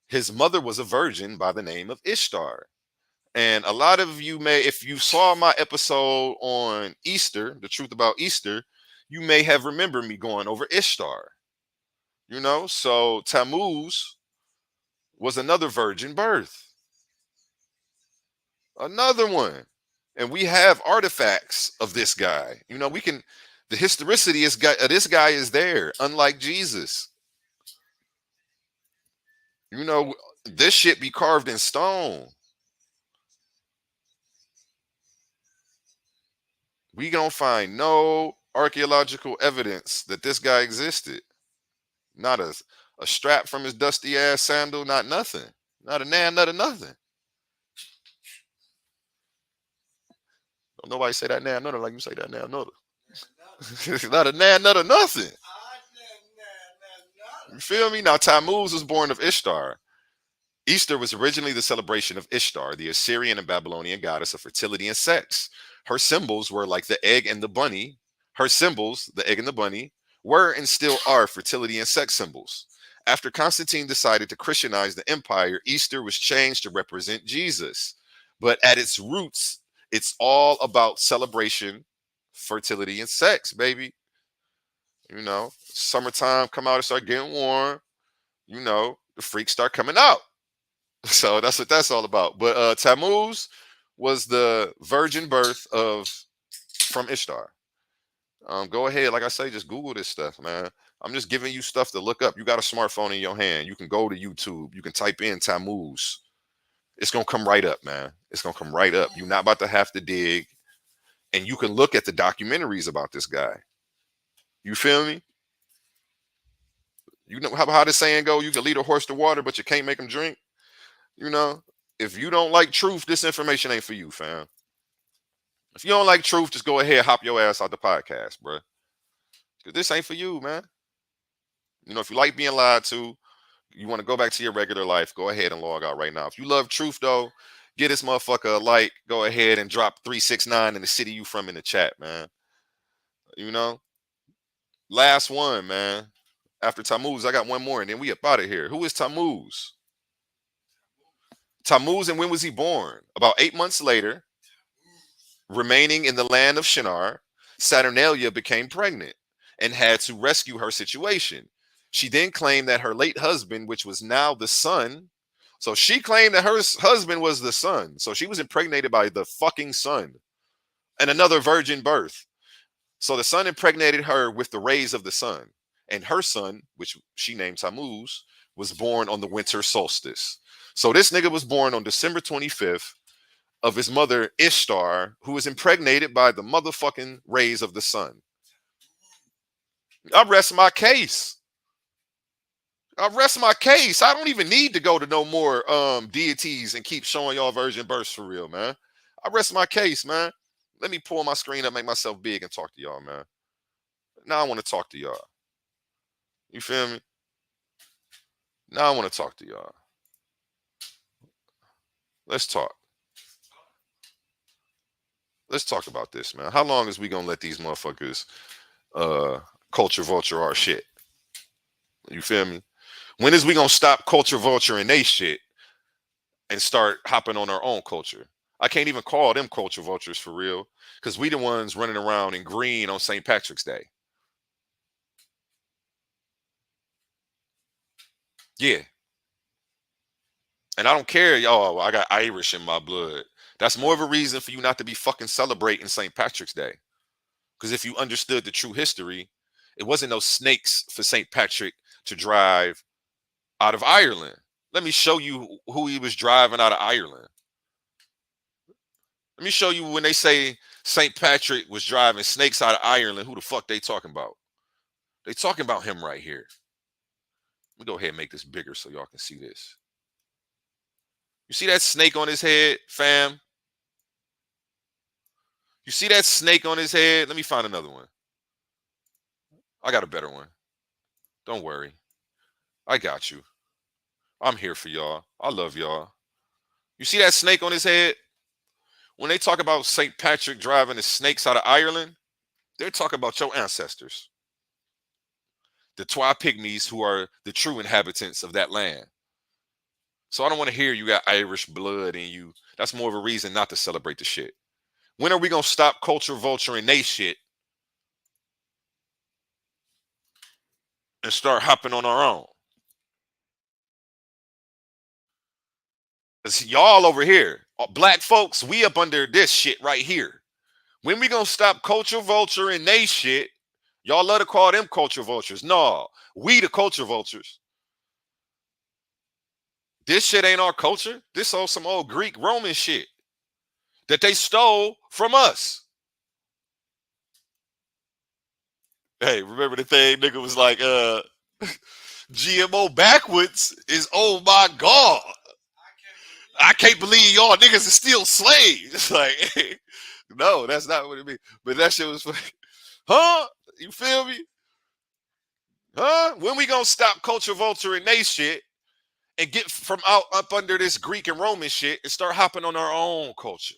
His mother was a virgin by the name of Ishtar. And a lot of you may, if you saw my episode on Easter, the truth about Easter, you may have remembered me going over Ishtar. You know, so Tammuz was another virgin birth. Another one. And we have artifacts of this guy. You know, the historicity is this guy is there, unlike Jesus. You know, this shit be carved in stone. We don't find no archaeological evidence that this guy existed. Not a strap from his dusty ass sandal, not nothing. Not a nan, not a nothing. Don't nobody say that nan, nutter like you say that nan, nutter. Not a nan, nutter, nothing. You feel me? Now, Tammuz was born of Ishtar. Easter was originally the celebration of Ishtar, the Assyrian and Babylonian goddess of fertility and sex. Her symbols were like the egg and the bunny. Her symbols, the egg and the bunny, were and still are fertility and sex symbols. After Constantine decided to Christianize the empire, Easter was changed to represent Jesus. But at its roots, it's all about celebration, fertility, and sex, baby. You know, summertime come out and start getting warm. You know, the freaks start coming out. So that's what that's all about. But Tammuz was the virgin birth from Ishtar. Go ahead, like I say, just Google this stuff, man. I'm just giving you stuff to look up. You got a smartphone in your hand. You can go to YouTube. You can type in Tammuz. It's gonna come right up, man. It's gonna come right up. You're not about to have to dig, and you can look at the documentaries about this guy. You feel me? You know how the saying go? You can lead a horse to water, but you can't make him drink. You know, if you don't like truth, this information ain't for you, fam. If you don't like truth, just go ahead, hop your ass out the podcast, bro. Because this ain't for you, man. You know, if you like being lied to, you want to go back to your regular life, go ahead and log out right now. If you love truth, though, get this motherfucker a like. Go ahead and drop 369 in the city you from in the chat, man. You know? Last one, man. After Tammuz, I got one more, and then we up out of here. Who is Tammuz? Tammuz, and when was he born? About 8 months later, remaining in the land of Shinar, Saturnalia became pregnant and had to rescue her situation. She then claimed that her late husband, which was now the son So she claimed that her husband was the son. So she was impregnated by the fucking son and another virgin birth. So the sun impregnated her with the rays of the sun. And her son, which she named Tammuz, was born on the winter solstice. So this nigga was born on December 25th of his mother Ishtar, who was impregnated by the motherfucking rays of the sun. I rest my case. I rest my case. I don't even need to go to no more deities and keep showing y'all virgin births for real, man. I rest my case, man. Let me pull my screen up, make myself big, and talk to y'all, man. Now I want to talk to y'all. You feel me? Now I want to talk to y'all. Let's talk. Let's talk about this, man. How long is we gonna let these motherfuckers culture vulture our shit? You feel me? When is we gonna stop culture vulturing they shit and start hopping on our own culture? I can't even call them culture vultures for real, because we the ones running around in green on St. Patrick's Day. Yeah. And I don't care, y'all. I got Irish in my blood. That's more of a reason for you not to be fucking celebrating St. Patrick's Day. Because if you understood the true history, it wasn't no snakes for St. Patrick to drive out of Ireland. Let me show you who he was driving out of Ireland. Let me show you when they say St. Patrick was driving snakes out of Ireland, who the fuck they talking about? They talking about him right here. Let me go ahead and make this bigger so y'all can see this. You see that snake on his head, fam? You see that snake on his head? Let me find another one. I got a better one. Don't worry. I got you. I'm here for y'all. I love y'all. You see that snake on his head? When they talk about St. Patrick driving the snakes out of Ireland, they're talking about your ancestors. The Twa Pygmies, who are the true inhabitants of that land. So I don't want to hear you got Irish blood in you. That's more of a reason not to celebrate the shit. When are we going to stop culture vulturing they shit and start hopping on our own? Because y'all over here, black folks, we up under this shit right here. When we going to stop culture vulturing they shit? Y'all love to call them culture vultures. No, we the culture vultures. This shit ain't our culture. This all some old Greek Roman shit that they stole from us. Hey, remember the thing nigga was like, GMO backwards is, oh my God. I can't believe y'all niggas are still slaves. It's like, no, that's not what it means. But that shit was funny. Huh? You feel me? Huh? When we gonna stop culture vulturing they shit and get from out up under this Greek and Roman shit and start hopping on our own culture?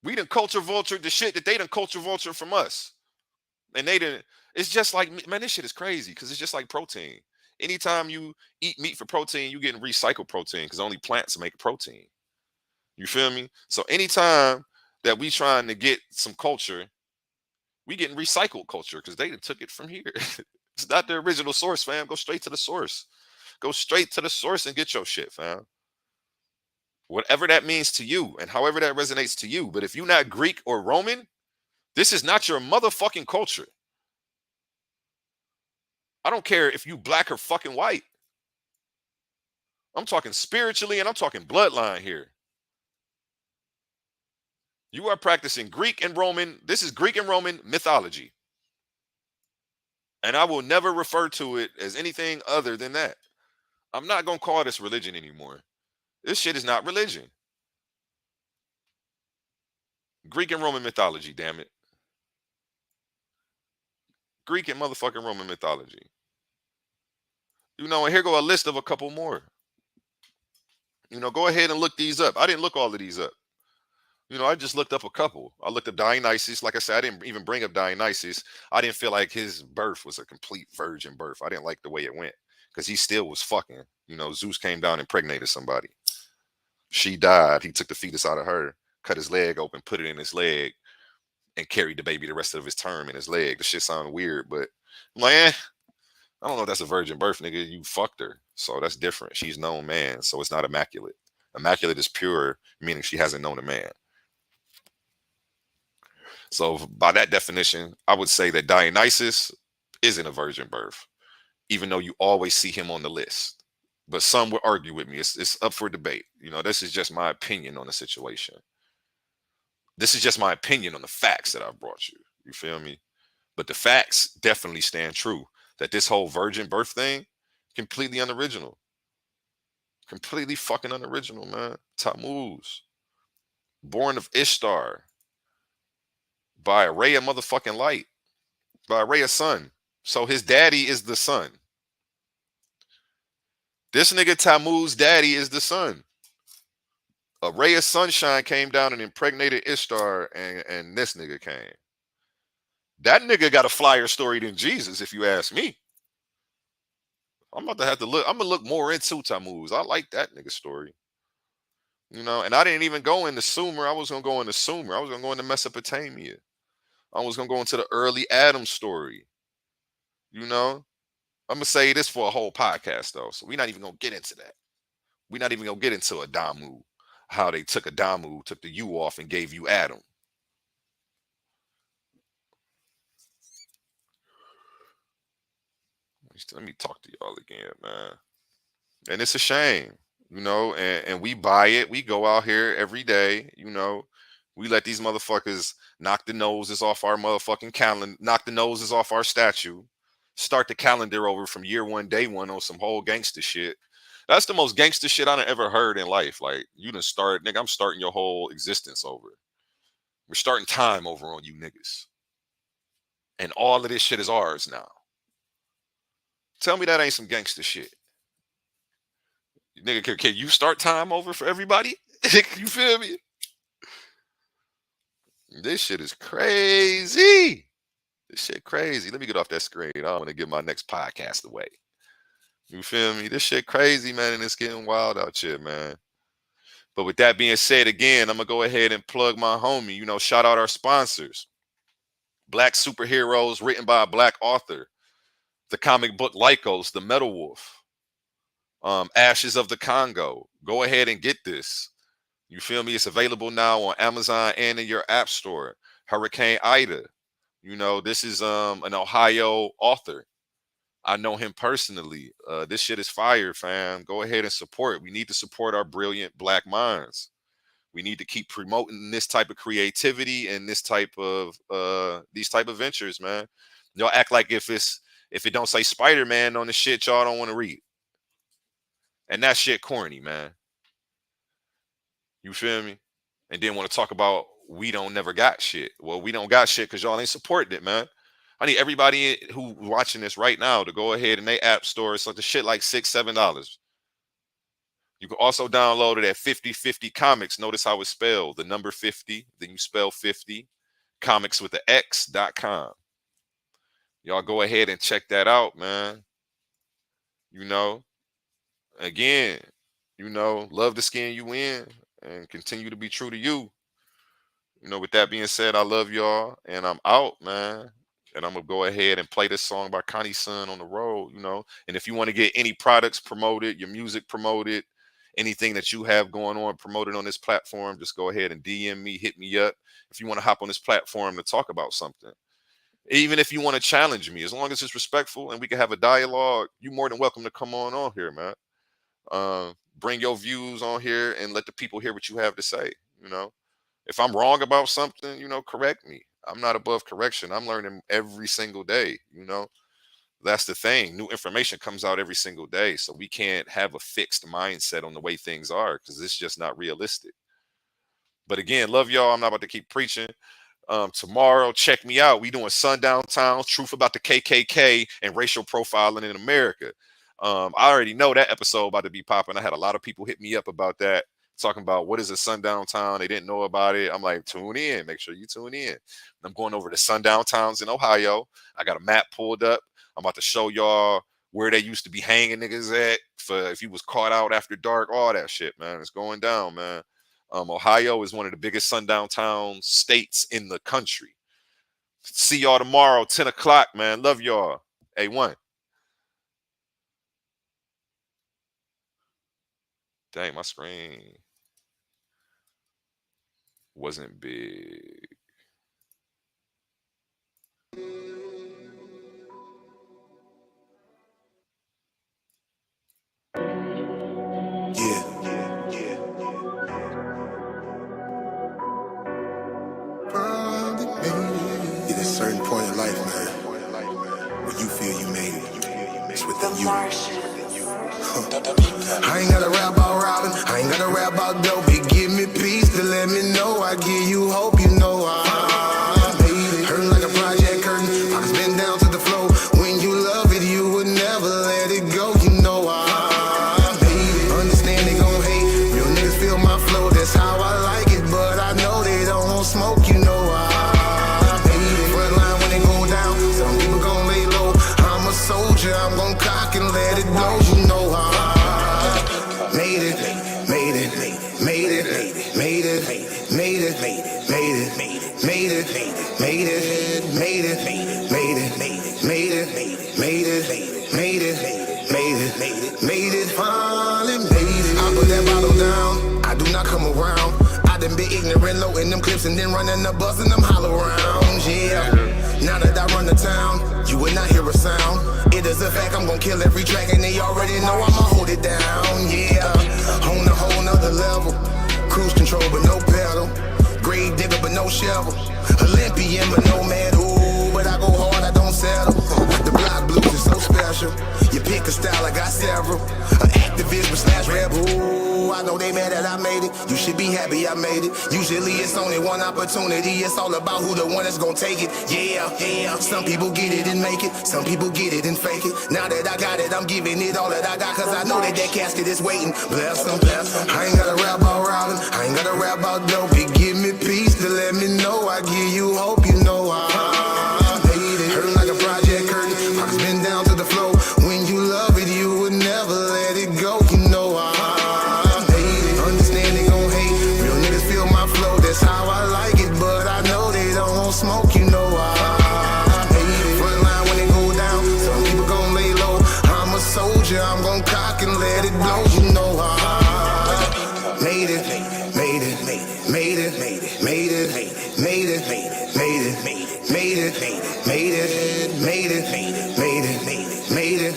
We done culture vultured the shit that they done culture vultured from us. And they didn't. It's just like, man, this shit is crazy because it's just like protein. Anytime you eat meat for protein, you getting recycled protein because only plants make protein. You feel me? So anytime that we trying to get some culture, we getting recycled culture because they took it from here. It's not the original source, fam. Go straight to the source. Go straight to the source and get your shit, fam. Whatever that means to you and however that resonates to you. But if you're not Greek or Roman, this is not your motherfucking culture. I don't care if you black or fucking white. I'm talking spiritually and I'm talking bloodline here. You are practicing Greek and Roman. This is Greek and Roman mythology. And I will never refer to it as anything other than that. I'm not going to call this religion anymore. This shit is not religion. Greek and Roman mythology, damn it. Greek and motherfucking Roman mythology. You know, and here go a list of a couple more. You know, go ahead and look these up. I didn't look all of these up. You know, I just looked up a couple. I looked up Dionysus. Like I said, I didn't even bring up Dionysus. I didn't feel like his birth was a complete virgin birth. I didn't like the way it went because he still was fucking. You know, Zeus came down and impregnated somebody. She died. He took the fetus out of her, cut his leg open, put it in his leg, and carried the baby the rest of his term in his leg. The shit sounded weird, but I'm like, I don't know if that's a virgin birth, nigga. You fucked her. So that's different. She's known man. So it's not immaculate. Immaculate is pure, meaning she hasn't known a man. So by that definition, I would say that Dionysus isn't a virgin birth, even though you always see him on the list. But some would argue with me. It's up for debate. You know, this is just my opinion on the situation. This is just my opinion on the facts that I brought you. You feel me? But the facts definitely stand true that this whole virgin birth thing, completely unoriginal. Completely fucking unoriginal, man. Tammuz, born of Ishtar by a ray of motherfucking light, by a ray of sun. So his daddy is the sun. This nigga Tammuz daddy is the sun. A ray of sunshine came down and impregnated Ishtar, and this nigga came. That nigga got a flyer story than Jesus, if you ask me. I'm about to have to look. I'm gonna look more into Tammuz. I like that nigga story. You know, and I didn't even go into Sumer. I was gonna go into Sumer. I was gonna go into Mesopotamia. I was gonna go into the early Adam story. You know, I'm gonna say this for a whole podcast though, so we're not even gonna get into that. We're not even gonna get into Adamu, how they took Adamu, took the U off, and gave you Adam. Let me talk to y'all again, man. And it's a shame, you know, and we buy it. We go out here every day, you know. We let these motherfuckers knock the noses off our motherfucking calendar, knock the noses off our statue, start the calendar over from year one, day one on some whole gangster shit. That's the most gangster shit I done ever heard in life. Like, you done start, nigga, I'm starting your whole existence over. We're starting time over on you niggas. And all of this shit is ours now. Tell me that ain't some gangster shit. Nigga, can you start time over for everybody? You feel me? This shit is crazy. This shit crazy. Let me get off that screen. I don't want to give my next podcast away. You feel me? This shit crazy, man, and it's getting wild out here, man. But with that being said, again, I'm gonna go ahead and plug my homie. You know, shout out our sponsors. Black Superheroes, written by a black author. The comic book Lycos, the Metal Wolf. Ashes of the Congo. Go ahead and get this. You feel me? It's available now on Amazon and in your app store. Hurricane Ida. You know, this is an Ohio author. I know him personally. This shit is fire, fam. Go ahead and support. We need to support our brilliant black minds. We need to keep promoting this type of creativity and this type of these type of ventures, man. Y'all act like if it don't say Spider-Man on the shit, y'all don't want to read. And that shit corny, man. You feel me? And then want to talk about we don't never got shit. Well, we don't got shit because y'all ain't supporting it, man. I need everybody who watching this right now to go ahead and they app store. So the shit like $6-7. You can also download it at 50/50 Comics. Notice how it's spelled. The number 50, then you spell 50. Comics with the X.com. Y'all go ahead and check that out, man. You know, again, you know, love the skin you in and continue to be true to you. You know, with that being said, I love y'all and I'm out, man. And I'm gonna go ahead and play this song by Connie Sun on the road, you know. And if you want to get any products promoted, your music promoted, anything that you have going on promoted on this platform, just go ahead and DM me, hit me up. If you want to hop on this platform to talk about something, even if you want to challenge me, as long as it's respectful and we can have a dialogue, you're more than welcome to come on here, man. Bring your views on here and let the people hear what you have to say. You know, if I'm wrong about something, you know, correct me. I'm not above correction. I'm learning every single day. You know, that's the thing. New information comes out every single day. So we can't have a fixed mindset on the way things are because it's just not realistic. But again, love y'all. I'm not about to keep preaching. Tomorrow, check me out. We doing Sundown Towns, truth about the KKK and racial profiling in America. I already know that episode about to be popping. I had a lot of people hit me up about that, talking about what is a sundown town. They didn't know about it. I'm like, tune in. Make sure you tune in. I'm going over to sundown towns in Ohio. I got a map pulled up. I'm about to show y'all where they used to be hanging niggas at for if you was caught out after dark, all that shit, man. It's going down, man. Ohio is one of the biggest sundown town states in the country. See y'all tomorrow, 10 o'clock, man. Love y'all. A1. Dang, my screen wasn't big. Yeah, yeah, yeah. Finally made it. At a certain point in life, man, when you feel you made it, it's within you. I ain't gotta rap about robbing, I ain't gotta rap about dope. It give me peace to let me know I give you hope, you know I made it. Hurting like a project curtain, pockets been down to the floor. When you love it, you would never let it go, you know I made it. Understand they gon' hate, real niggas feel my flow, that's how I like it. But I know they don't want smoke, you know I made it. Front line when they go down, some people gon' lay low. I'm a soldier, I'm gon' cock and let it blow, you know I made it, made it, made it, made it, made it, made it, made it, made it, made it, made it, made it, made it, made it, made it, finally made it. I put that bottle down, I do not come around. I done been ignorant, low in them clips and then running the bus and them hollow rounds, yeah. Now that I run the town, you will not hear a sound. It is a fact, I'm gon' kill every track and they already know I'ma hold it down, yeah. On a whole nother level, cruise control but no pedal, grave digger but no shovel, Olympian but no medal. But I go hard, I don't settle. The block blues is so special. You pick a style, I got several. An activist but slash rebel. I know they mad that I made it. You should be happy I made it. Usually it's only one opportunity. It's all about who the one that's gonna take it. Yeah, yeah. Some people get it and make it. Some people get it and fake it. Now that I got it, I'm giving it all that I got. Cause I know that that casket is waiting. Bless them, bless them. I ain't gotta rap about robbing. I ain't gotta rap about dope. It give me peace to let me know I give you hope, you know I made it. Hurting like a project curtain. Pockets been down to the floor. When you love it, you would never let it go, you know I made it. Understand they gon' hate. Real niggas feel my flow, that's how I like it. But I know they don't want smoke, you know I made it. Front line when they go down, some people gon' lay low. I'm a soldier, I'm gon' cock and let it blow, you know I made it, made it, made it, made it, made it, made it, made it, made it, made it, made it, made it,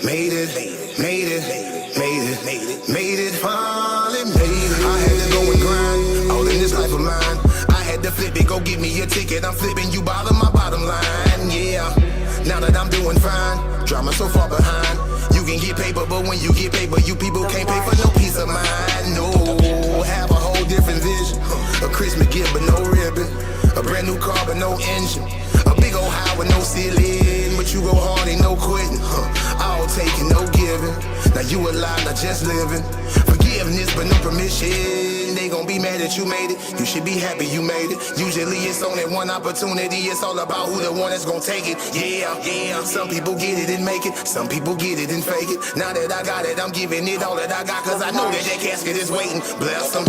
made it, made it, made it, made it, finally made it. I had to go and grind, all in this life of mine. I had to flip it, go get me a ticket. I'm flipping you bottom my bottom line, yeah. Now that I'm doing fine, drama so far behind. You can get paper, but when you get paper, you people can't pay for no peace of mind. No, have a whole different vision. A Christmas gift, but no ribbon. A brand new car, but no engine. A big old high with no ceiling. But you go hard, ain't no quitting. All taking, no giving. Now you alive, not just living. Forgiveness, but no permission. They gon' be mad that you made it. You should be happy you made it. Usually it's only one opportunity. It's all about who the one that's gon' take it. Yeah, yeah. Some people get it and make it. Some people get it and fake it. Now that I got it, I'm giving it all that I got. Cause I know that that casket is waiting. Bless them.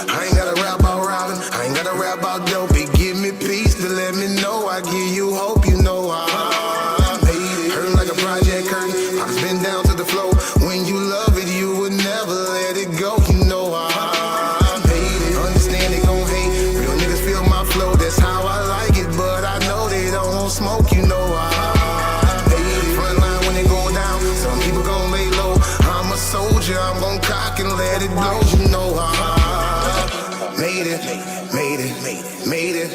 I ain't gotta rap about robbing. I ain't gotta rap about dope. It give me peace to let me know I give you hope, you know I made it. Hurting like a project curtain. Pockets been down to the floor. When you love it, you would never let it go, you know I made it. Understand they gon' hate. Real niggas feel my flow, that's how I like it. But I know they don't want smoke, you know I made it. Front line when they go down, some people gon' lay low. I'm a soldier, I'm gon' cock and let it blow, you know I made it, made it, made it,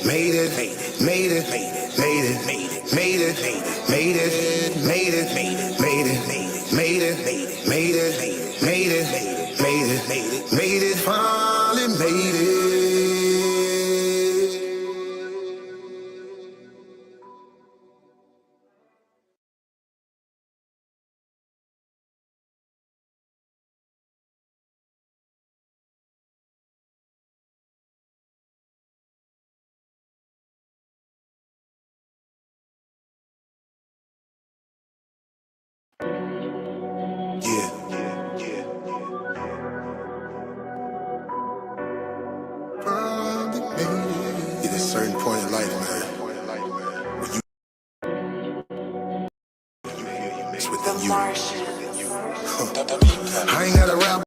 made it, made it, made it, made it, made it, made it, made it, made it, made it, made it, made it, made it, finally made it. Yeah, yeah, yeah. Finally made it. At a certain point in life, man, when you it's within you. I ain't gotta rap.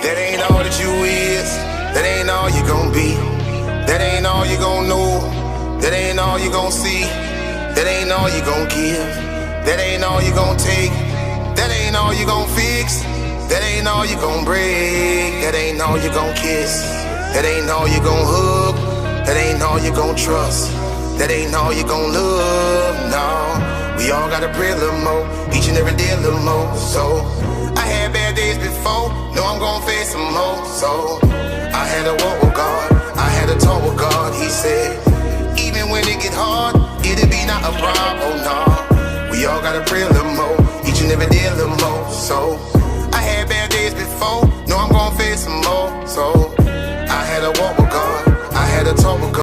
That ain't all that you is. That ain't all you gon' be. That ain't all you gon' know. That ain't all you gon' see. That ain't all you gon' give. That ain't all you gon' take. That ain't all you gon' fix. That ain't all you gon' break. That ain't all you gon' kiss. That ain't all you gon' hug. That ain't all you gon' trust. That ain't all you gon' love. No, we all gotta pray a little more, each and every day a little more. So I had bad days before, know I'm gon' face some more. So I had a walk with God, I had a talk with God. He said, even when it get hard, it'll be not a problem. Oh no, we all gotta pray a little more, each and every day a little more. So I had bad days before, know I'm gon' face some more. So I had a walk with